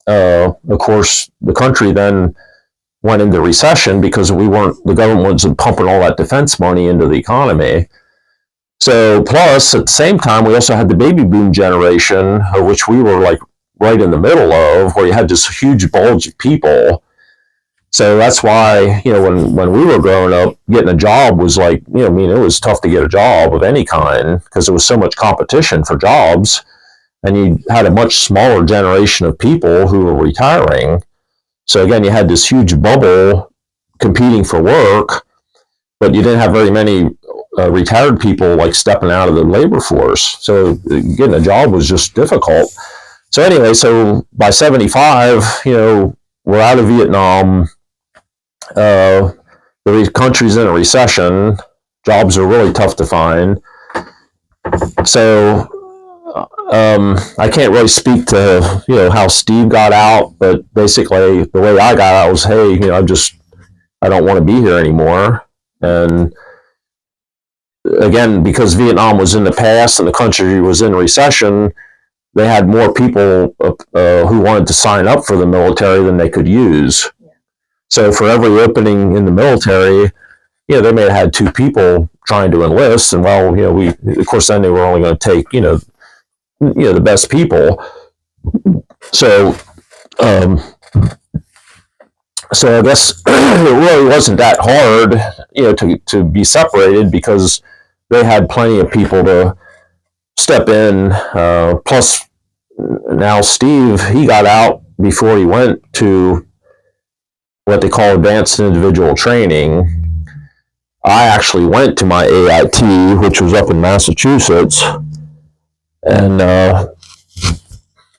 of course, the country then went into recession because the government wasn't pumping all that defense money into the economy. So plus, at the same time, we also had the baby boom generation, of which we were like right in the middle of, where you had this huge bulge of people. So that's why, when we were growing up, getting a job was like, it was tough to get a job of any kind because there was so much competition for jobs. And you had a much smaller generation of people who were retiring. So again, you had this huge bubble competing for work, but you didn't have very many retired people like stepping out of the labor force. So getting a job was just difficult. So anyway, so by 75, we're out of Vietnam. The country's in a recession. Jobs are really tough to find. So I can't really speak to how Steve got out, but basically the way I got out was, hey, I don't want to be here anymore. And again, because Vietnam was in the past and the country was in recession, they had more people who wanted to sign up for the military than they could use. So for every opening in the military, they may have had 2 people trying to enlist, and we of course then they were only going to take the best people. So I guess it really wasn't that hard, to be separated because they had plenty of people to step in. Plus, now Steve, he got out before he went to what they call advanced individual training. I actually went to my AIT, which was up in Massachusetts, and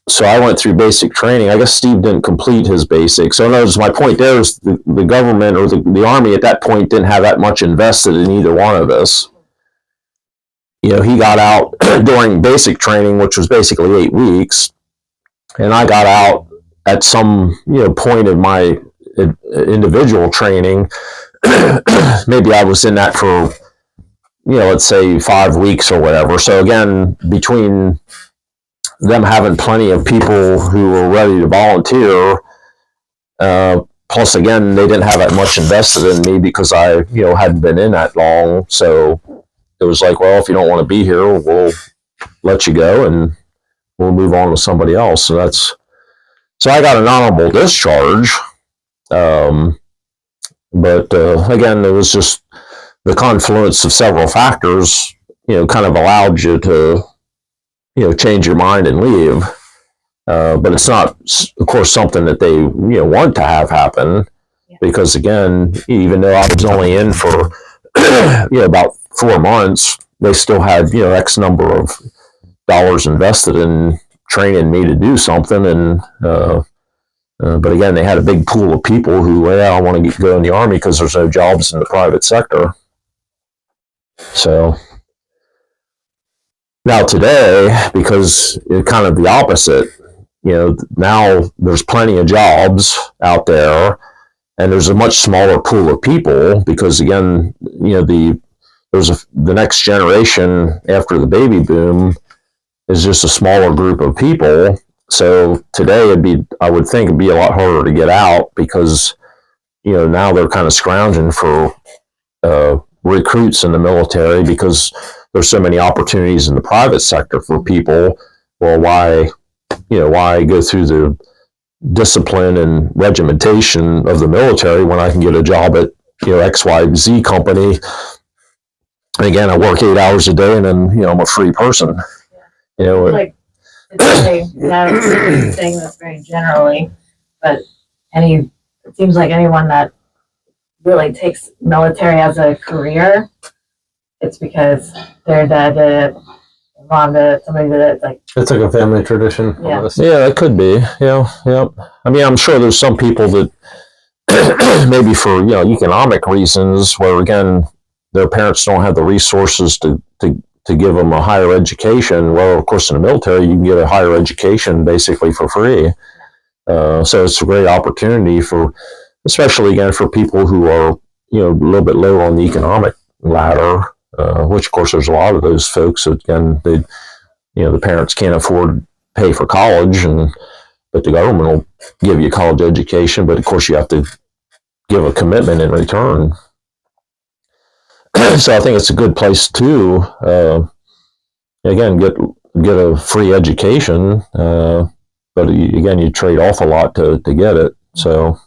so I went through basic training. I guess Steve didn't complete his basic. So, in other words, my point there is the government or the Army at that point didn't have that much invested in either one of us. You know, he got out during basic training, which was basically 8 weeks, and I got out at some point in my individual training. Maybe I was in that for let's say 5 weeks or whatever. So again, between them having plenty of people who were ready to volunteer, plus again they didn't have that much invested in me because I hadn't been in that long. So it was like, well, if you don't want to be here, we'll let you go and we'll move on to somebody else. So I got an honorable discharge. But again, it was just the confluence of several factors, kind of allowed you to, change your mind and leave. But it's not, of course, something that they, want to have happen. Yeah. Because again, even though I was only in for, about 4 months, they still had, X number of dollars invested in training me to do something. And, but again, they had a big pool of people who, I want to go in the Army because there's no jobs in the private sector. So now today, because it's kind of the opposite, now there's plenty of jobs out there, and there's a much smaller pool of people because again, the next generation after the baby boom is just a smaller group of people. So today I would think it'd be a lot harder to get out because, now they're kind of scrounging for recruits in the military because there's so many opportunities in the private sector for people. Well, why go through the discipline and regimentation of the military when I can get a job at, XYZ company? And again, I work 8 hours a day and then, I'm a free person. It's saying this very generally, but it seems like anyone that really takes military as a career, it's because their dad did it, mom did it, somebody did it. It's like a family tradition. Yeah, it could be. Yeah. I mean, I'm sure there's some people that maybe for economic reasons, where again their parents don't have the resources to give them a higher education. Well, of course, in the military, you can get a higher education basically for free. So it's a great opportunity especially again, for people who are, a little bit lower on the economic ladder, which of course there's a lot of those folks. Again, the parents can't afford to pay for college, but the government will give you a college education. But of course, you have to give a commitment in return. So I think it's a good place to, again, get a free education. But again, you trade off a lot to get it. So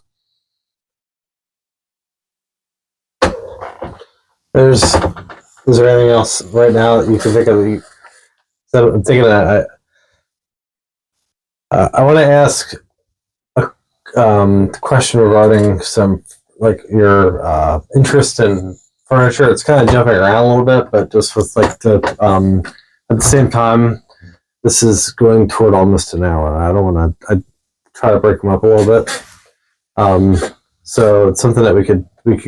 is there anything else right now that you can think of? So I'm thinking that I want to ask a question regarding some your interest in furniture. It's kind of jumping around a little bit, but just with at the same time, this is going toward almost an hour. I don't want to. I try to break them up a little bit. So it's something that we could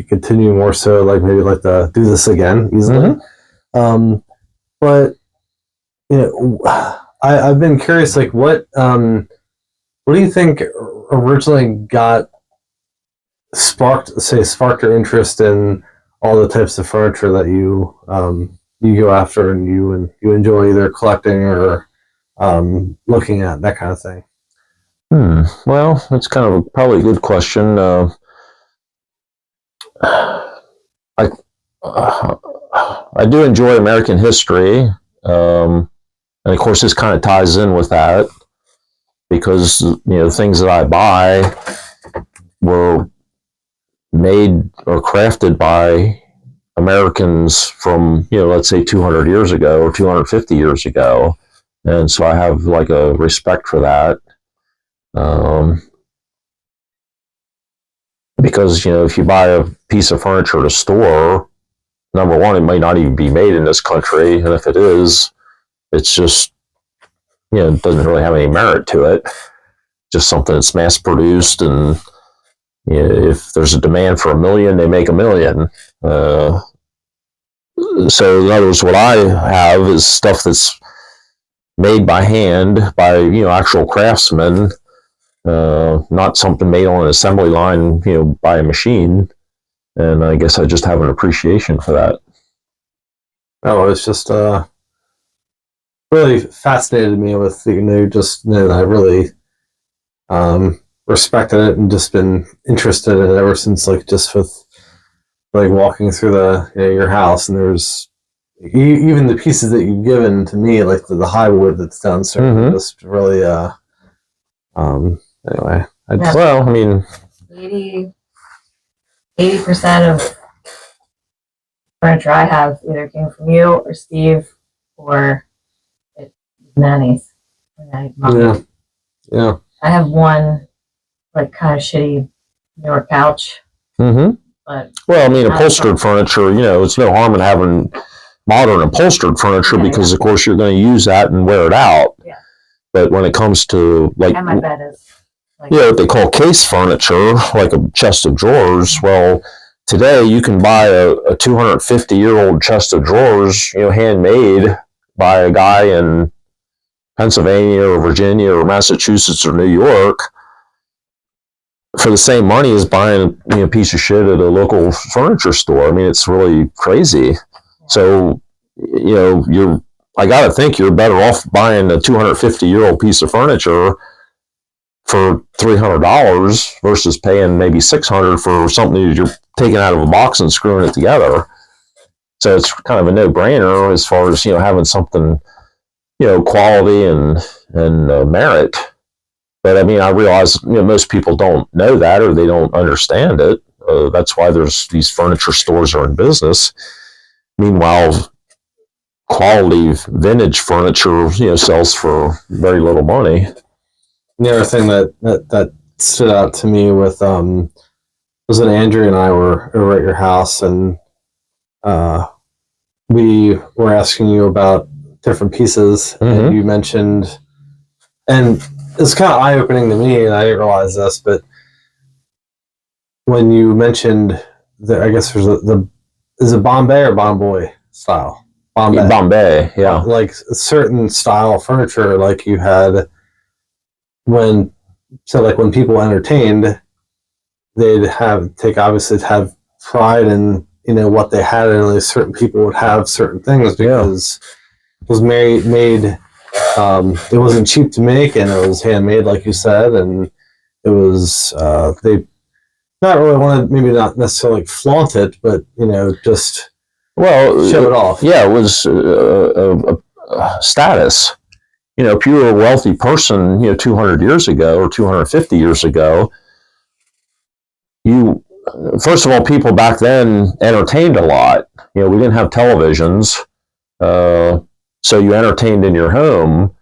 continue more so, maybe to do this again easily. Mm-hmm. But I've been curious, what do you think originally sparked your interest in all the types of furniture that you go after and you enjoy either collecting or looking at, that kind of thing? Well, that's kind of probably a good question. I do enjoy American history, and of course this kind of ties in with that because things that I buy were made or crafted by Americans from, let's say 200 years ago or 250 years ago. And so I have like a respect for that. Because, if you buy a piece of furniture at a store, number one, it might not even be made in this country. And if it is, it's just, it doesn't really have any merit to it. Just something that's mass produced. And if there's a demand for 1 million, they make 1 million. So in other words, what I have is stuff that's made by hand by, actual craftsmen, not something made on an assembly line, by a machine. And I guess I just have an appreciation for that. Oh, it's just really fascinated me with, that I really respected it and just been interested in it ever since, like, just with like walking through your house, and there's even the pieces that you've given to me, like the high wood that's downstairs, just really anyway. Well, I mean, 80% of furniture I have either came from you or Steve or Nanny's. Yeah. I have one like kind of shitty New York couch. But well, I mean, upholstered furniture, it's no harm in having modern upholstered furniture because, of course, you're going to use that and wear it out. Yeah. But when it comes to, like, and my bed is like, what they call case furniture, like a chest of drawers, well, today you can buy a 250-year-old chest of drawers, handmade by a guy in Pennsylvania or Virginia or Massachusetts or New York, for the same money as buying a piece of shit at a local furniture store. I mean, it's really crazy. So, I got to think you're better off buying a 250-year-old piece of furniture for $300 versus paying maybe $600 for something that you're taking out of a box and screwing it together. So it's kind of a no-brainer as far as, having something, quality and merit. But I mean, I realize, most people don't know that, or they don't understand it. That's why there's these furniture stores are in business. Meanwhile, quality vintage furniture, sells for very little money. The other thing that stood out to me with was that Andrew and I were over at your house, and we were asking you about different pieces, and you mentioned, and it's kind of eye-opening to me, and I didn't realize this, but when you mentioned that, I guess there's is it Bombay or Bomboy style? Bombay, yeah. Like a certain style of furniture, like you had when people entertained, they'd have pride in what they had, and only certain people would have certain things because it was made. It wasn't cheap to make, and it was handmade, like you said, and it was they not really wanted, maybe not necessarily flaunt it, but just show it off. Yeah, it was a status. If you were a wealthy person, 200 years ago or 250 years ago, first of all, people back then entertained a lot. We didn't have televisions, so you entertained in your home.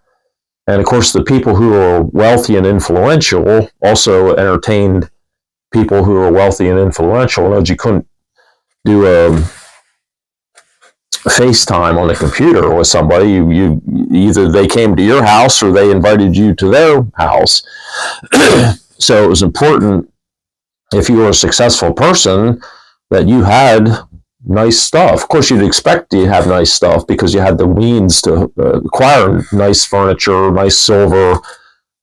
And of course, the people who were wealthy and influential also entertained people who were wealthy and influential. You couldn't do a FaceTime on the computer with somebody. You either they came to your house or they invited you to their house. So it was important, if you were a successful person, that you had nice stuff. Of course, you'd expect to have nice stuff because you had the means to acquire nice furniture, nice silver,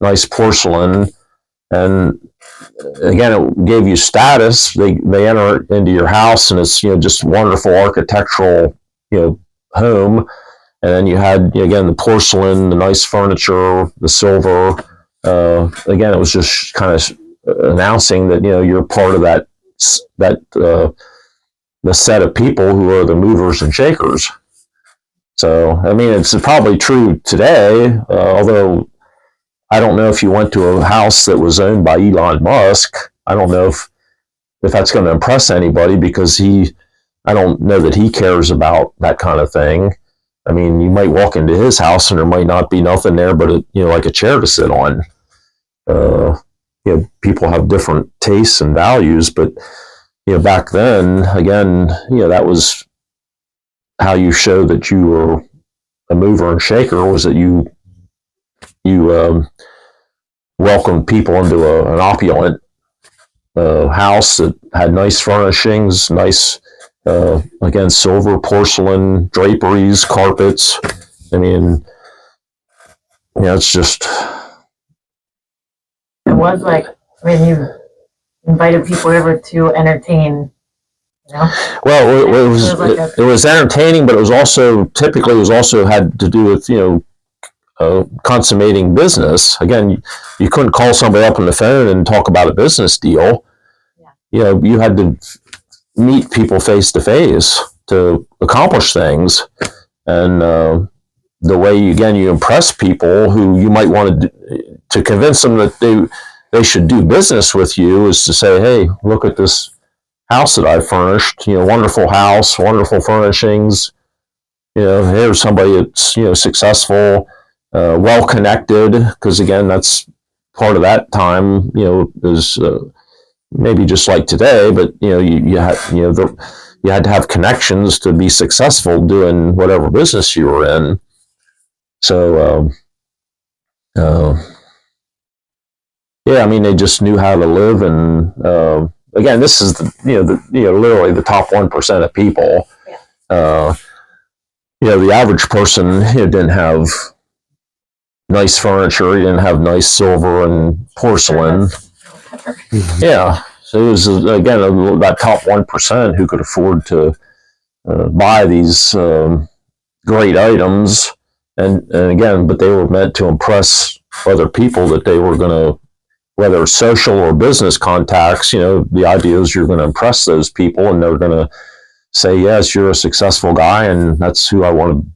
nice porcelain, and again, it gave you status. They enter into your house, and it's just wonderful architectural home. And then you had again the porcelain, the nice furniture, the silver. Again, it was just kind of announcing that you're part of that the set of people who are the movers and shakers. So I mean, it's probably true today, although I don't know if you went to a house that was owned by Elon Musk. I don't know if that's going to impress anybody, because he I don't know that he cares about that kind of thing. I mean, you might walk into his house and there might not be nothing there but like a chair to sit on. People have different tastes and values, but back then, again, that was how you show that you were a mover and shaker, was that you welcomed people into an opulent house that had nice furnishings, nice, again, silver, porcelain, draperies, carpets. I mean, it's just. It was like when you invited people over to entertain. Well, it was entertaining, but it was also had to do with consummating business. Again, you couldn't call somebody up on the phone and talk about a business deal. Yeah. You had to meet people face to face to accomplish things, and the way you impress people who you might want to convince them that they should do business with you is to say, hey, look at this house that I furnished, wonderful house, wonderful furnishings. Here's somebody that's, successful, well connected, because again, that's part of that time, is maybe just like today, but you had to have connections to be successful doing whatever business you were in. So, I mean, they just knew how to live, and again, this is literally the top 1% of people. Yeah. The average person didn't have nice furniture, he didn't have nice silver and porcelain. Yeah, so it was again that top 1% who could afford to buy these great items, and again, but they were meant to impress other people that they were going to. Whether it's social or business contacts, the idea is you're going to impress those people and they're going to say, yes, you're a successful guy and that's who I want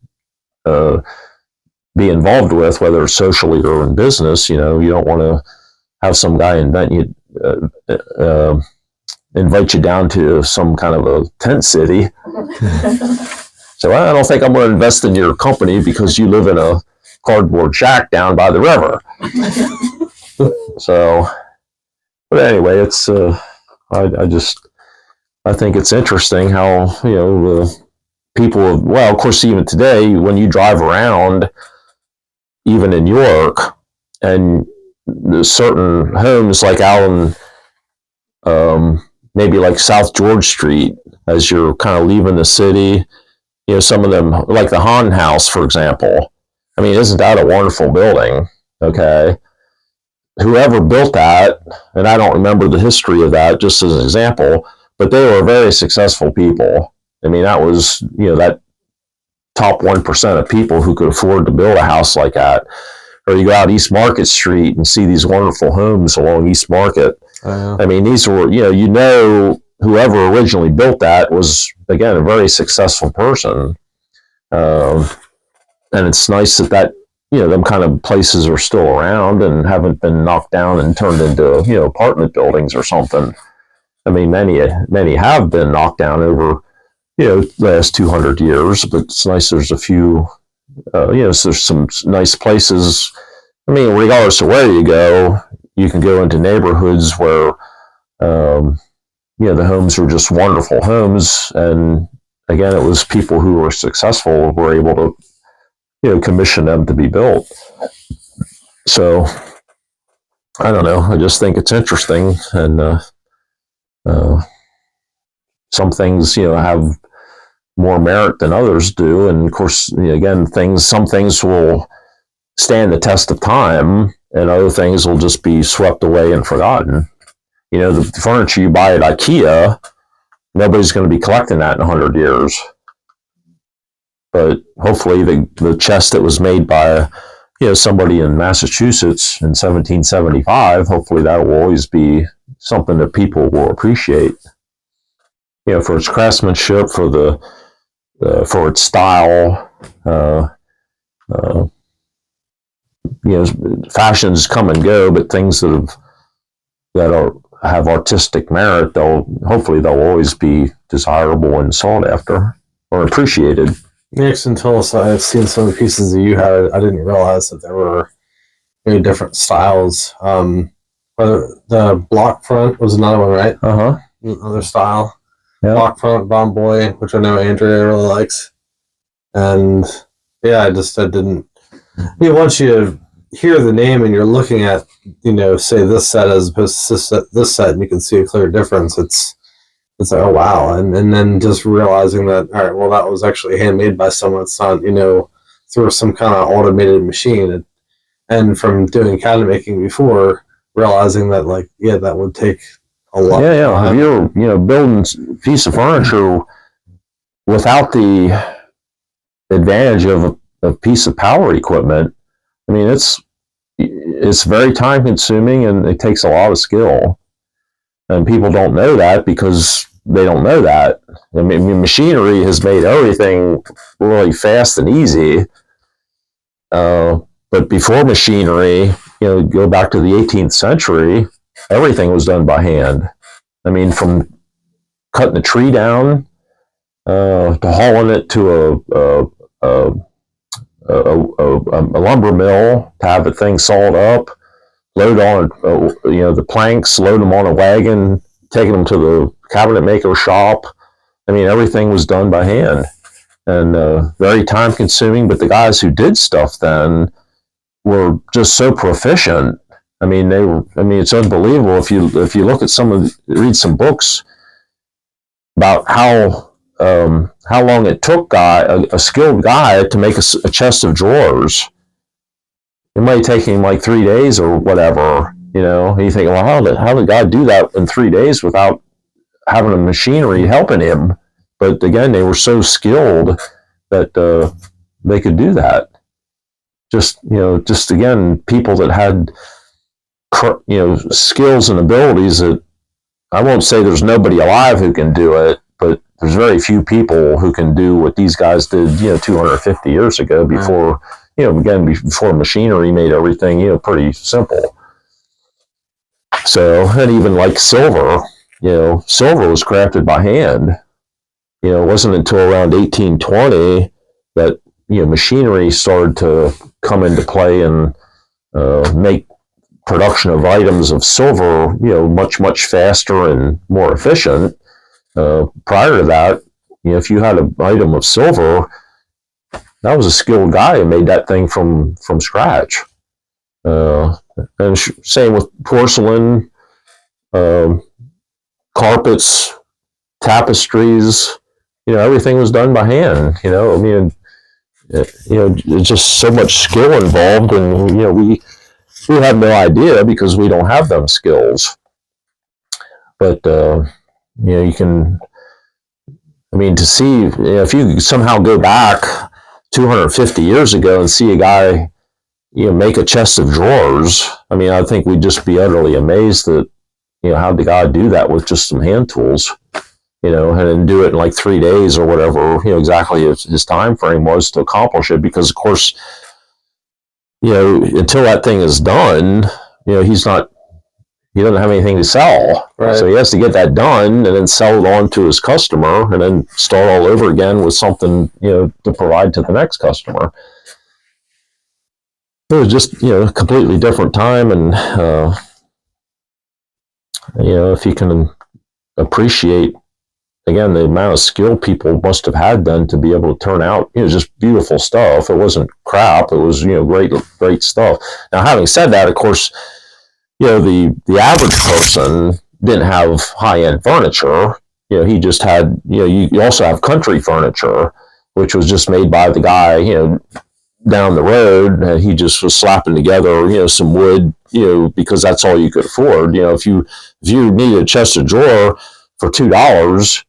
to be involved with, whether it's socially or in business. You don't want to have some guy invite you down to some kind of a tent city. So I don't think I'm going to invest in your company because you live in a cardboard shack down by the river. So, but anyway, it's I think it's interesting how people. Well, of course, even today, when you drive around, even in York, and there's certain homes like out in maybe like South George Street, as you're kind of leaving the city, some of them, like the Hahn House, for example. I mean, isn't that a wonderful building? Okay. Whoever built that, and I don't remember the history of that, just as an example, but they were very successful people. I mean, that was, that top 1% of people who could afford to build a house like that. Or you go out East Market Street and see these wonderful homes along East Market. I mean, these were, whoever originally built that was, again, a very successful person. And it's nice that them kind of places are still around and haven't been knocked down and turned into, apartment buildings or something. I mean, many have been knocked down over, the last 200 years, but it's nice there's a few, so there's some nice places. I mean, regardless of where you go, you can go into neighborhoods where, the homes were just wonderful homes. And again, it was people who were successful were able to, commission them to be built. So I don't know. I just think it's interesting, and some things, have more merit than others do, and of course, again, some things will stand the test of time, and other things will just be swept away and forgotten. The furniture you buy at IKEA, nobody's going to be collecting that in 100 years. But hopefully the chest that was made by somebody in Massachusetts in 1775, hopefully that will always be something that people will appreciate. For its craftsmanship, for its style. Fashions come and go, but things that are have artistic merit, hopefully they'll always be desirable and sought after or appreciated. Next, until I've seen some of the pieces that you had, I didn't realize that there were very different styles. The block front was another one, right? Another style. Yeah. Block front Bomb Boy, which I know Andrea really likes. And yeah, I didn't. Once you hear the name and you're looking at, say this set as opposed to this set, and you can see a clear difference. It's like, oh wow, and then just realizing that, all right, well, that was actually handmade by someone. It's not, through some kind of automated machine. And from doing cabinet making before, realizing that, like, yeah, that would take a lot. Yeah. If you're, building a piece of furniture without the advantage of a piece of power equipment, I mean, it's very time consuming and it takes a lot of skill. And people don't know that because they don't know that. I mean, machinery has made everything really fast and easy. But before machinery, go back to the 18th century, everything was done by hand. I mean, from cutting the tree down to hauling it to a lumber mill to have the thing sawed up, load on the planks, load them on a wagon, taking them to the cabinet maker shop. I mean, everything was done by hand and very time consuming. But the guys who did stuff then were just so proficient. I mean, it's unbelievable if you look at read some books about how long it took a skilled guy to make a chest of drawers. It might take him like 3 days or whatever, And you think, well, how did God do that in 3 days without having a machinery helping him? But again, they were so skilled that they could do that. Just again, people that had skills and abilities that I won't say there's nobody alive who can do it, but there's very few people who can do what these guys did, 250 years ago before, before machinery made everything, pretty simple. So, and even like silver, silver was crafted by hand. It wasn't until around 1820 that, machinery started to come into play and make production of items of silver, much, much faster and more efficient. Prior to that, if you had an item of silver, that was a skilled guy who made that thing from scratch. And same with porcelain, carpets, tapestries, everything was done by hand. It's just so much skill involved, and we have no idea because we don't have them skills. But you can, to see, if you somehow go back 250 years ago and see a guy, make a chest of drawers, I think we'd just be utterly amazed that, how did God do that with just some hand tools, and then do it in like 3 days or whatever, exactly his time frame was to accomplish it. Because of course, until that thing is done, he doesn't have anything to sell. Right. So he has to get that done and then sell it on to his customer and then start all over again with something, to provide to the next customer. It was just, a completely different time. And, if you can appreciate, again, the amount of skill people must have had then to be able to turn out, just beautiful stuff. It wasn't crap. It was, great stuff. Now, having said that, of course, the average person didn't have high-end furniture. He just had, you also have country furniture, which was just made by the guy, down the road. He just was slapping together, some wood, because that's all you could afford. If you needed a chest of drawer for $2,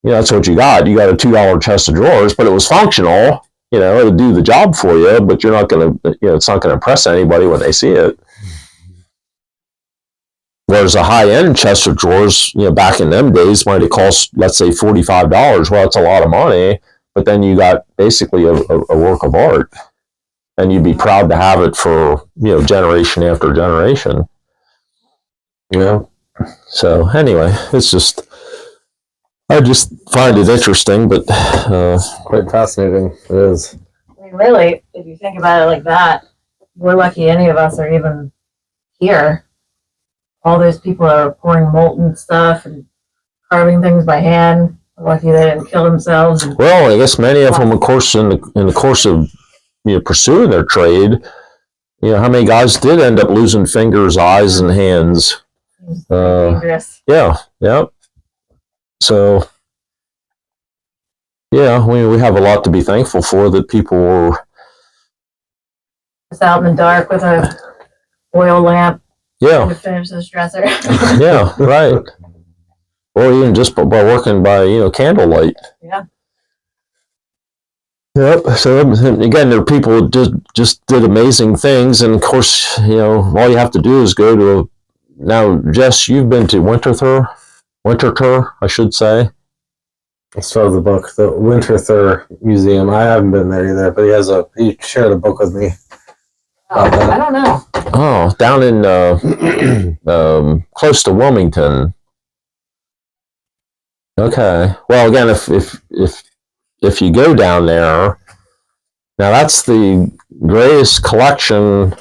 that's what you got. You got a $2 chest of drawers, but it was functional. It would do the job for you, but you're not going to, it's not going to impress anybody when they see it. Whereas a high-end chest of drawers, back in them days might have cost, let's say, $45. Well, that's a lot of money, but then you got basically a work of art, and you'd be proud to have it for, generation after generation. Yeah. So anyway, I just find it interesting, but Quite fascinating. It is. I mean, really, if you think about it like that, we're lucky any of us are even here. All those people are pouring molten stuff and carving things by hand. We're lucky they didn't kill themselves. And well, I guess many of them, of course, in the course of pursuing their trade, how many guys did end up losing fingers, eyes, and hands? it's dangerous. Yeah, yep. So, yeah, we have a lot to be thankful for that people were. Just out in the dark with a oil lamp Yeah, to finish this dresser. yeah, right. Or even just by working by candlelight. Yeah. Yep. So again, there are people who just did amazing things, and of course, all you have to do is go to now. Jess, you've been to Winterthur, I should say. I still have the book, the Winterthur Museum. I haven't been there either, but he shared a book with me. Oh, I don't know. Oh, down in close to Wilmington. Okay. Well, again, if you go down there, now that's the greatest collection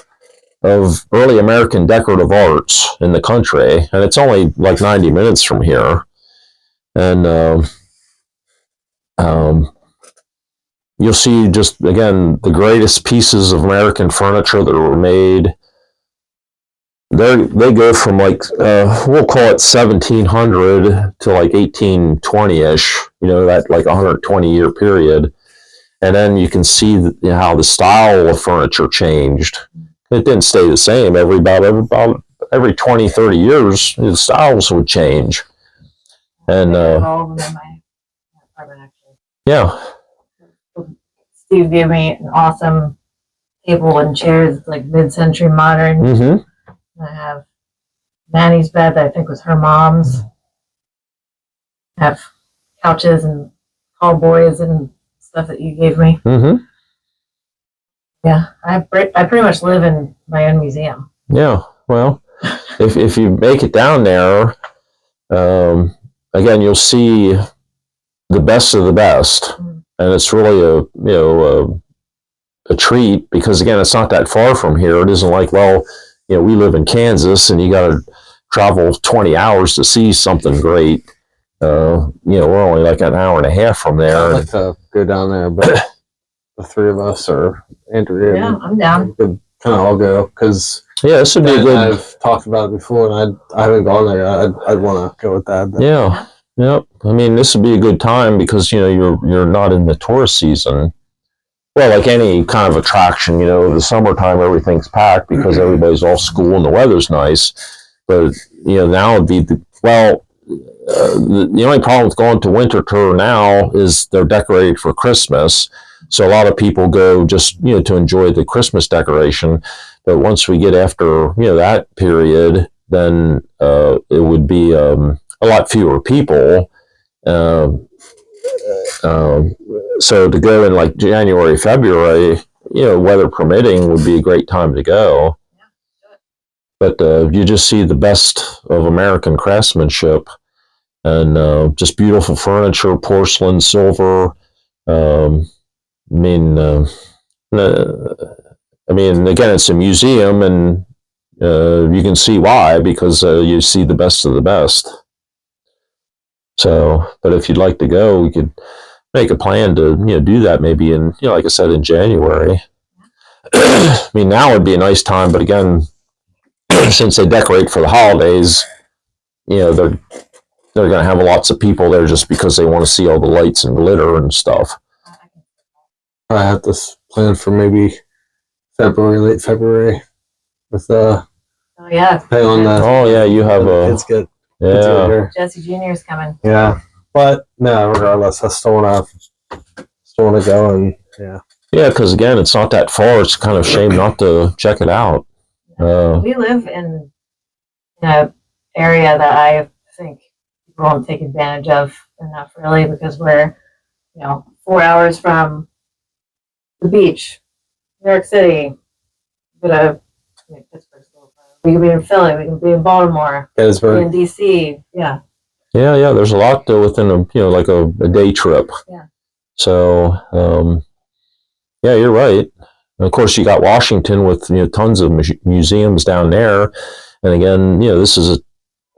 of early American decorative arts in the country, and it's only like 90 minutes from here. And you'll see just again the greatest pieces of American furniture that were made. They go from like we'll call it 1700 to like 1820ish. That like 120-year period. And then you can see how the style of furniture changed. It didn't stay the same. Every 20, 30 years, the styles would change. And all of them in my apartment, actually. yeah. Steve gave me an awesome table and chairs, like mid-century modern. Mm-hmm. I have Nanny's bed that I think was her mom's. I have couches and cowboys and stuff that you gave me. Mm-hmm. Yeah, I pretty much live in my own museum. Yeah. Well, if you make it down there, again, you'll see the best of the best, and it's really a treat because again, it's not that far from here. It isn't like we live in Kansas and you got to travel 20 hours to see something great. We're only like an hour and a half from there. I'd like to go down there, but the three of us or Andrew, Yeah, I'm down. we could kind of all go because this would be a good. I've talked about it before, and I haven't gone there. I'd want to go with that. But. Yeah. Yep. I mean, this would be a good time because you're not in the tourist season. Well, like any kind of attraction, the summertime everything's packed because everybody's off school and the weather's nice. But now would be the only problem with going to Winterthur now is they're decorated for Christmas. So a lot of people go just to enjoy the Christmas decoration. But once we get after that period, then it would be a lot fewer people. So to go in like January, February, weather permitting, would be a great time to go. But you just see the best of American craftsmanship and just beautiful furniture, porcelain, silver. Again, it's a museum, and you can see why because you see the best of the best. So, but if you'd like to go, we could make a plan to do that maybe in like I said in January. I mean, now would be a nice time, but again, since they decorate for the holidays, they're going to have lots of people there just because they want to see all the lights and glitter and stuff. I have this plan for maybe late February, with Oh yeah. on the. Oh yeah, you have a kids get yeah. Jesse Jr.'s coming. Yeah, but no, regardless, I still want to go and yeah. Yeah, because again, it's not that far. It's kind of a shame not to check it out. We live in an area that I think people won't take advantage of enough, really, because we're 4 hours from the beach, New York City. Pittsburgh's a little far We can be in Philly. We can be in Baltimore. Be Gettysburg. in DC. Yeah. Yeah. There's a lot within like a day trip. Yeah. So, yeah, you're right. And of course, you got Washington with tons of museums down there. And again, this is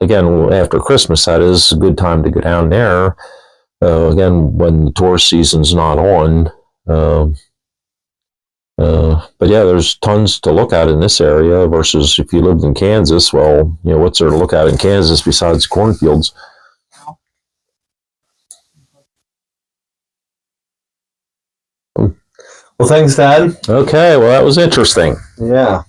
again after Christmas. That is a good time to go down there. Again, when the tourist season's not on. But yeah, there's tons to look at in this area versus if you lived in Kansas. Well, what's there to look at in Kansas besides cornfields? Well, thanks, Dad. Okay, well, that was interesting. Yeah.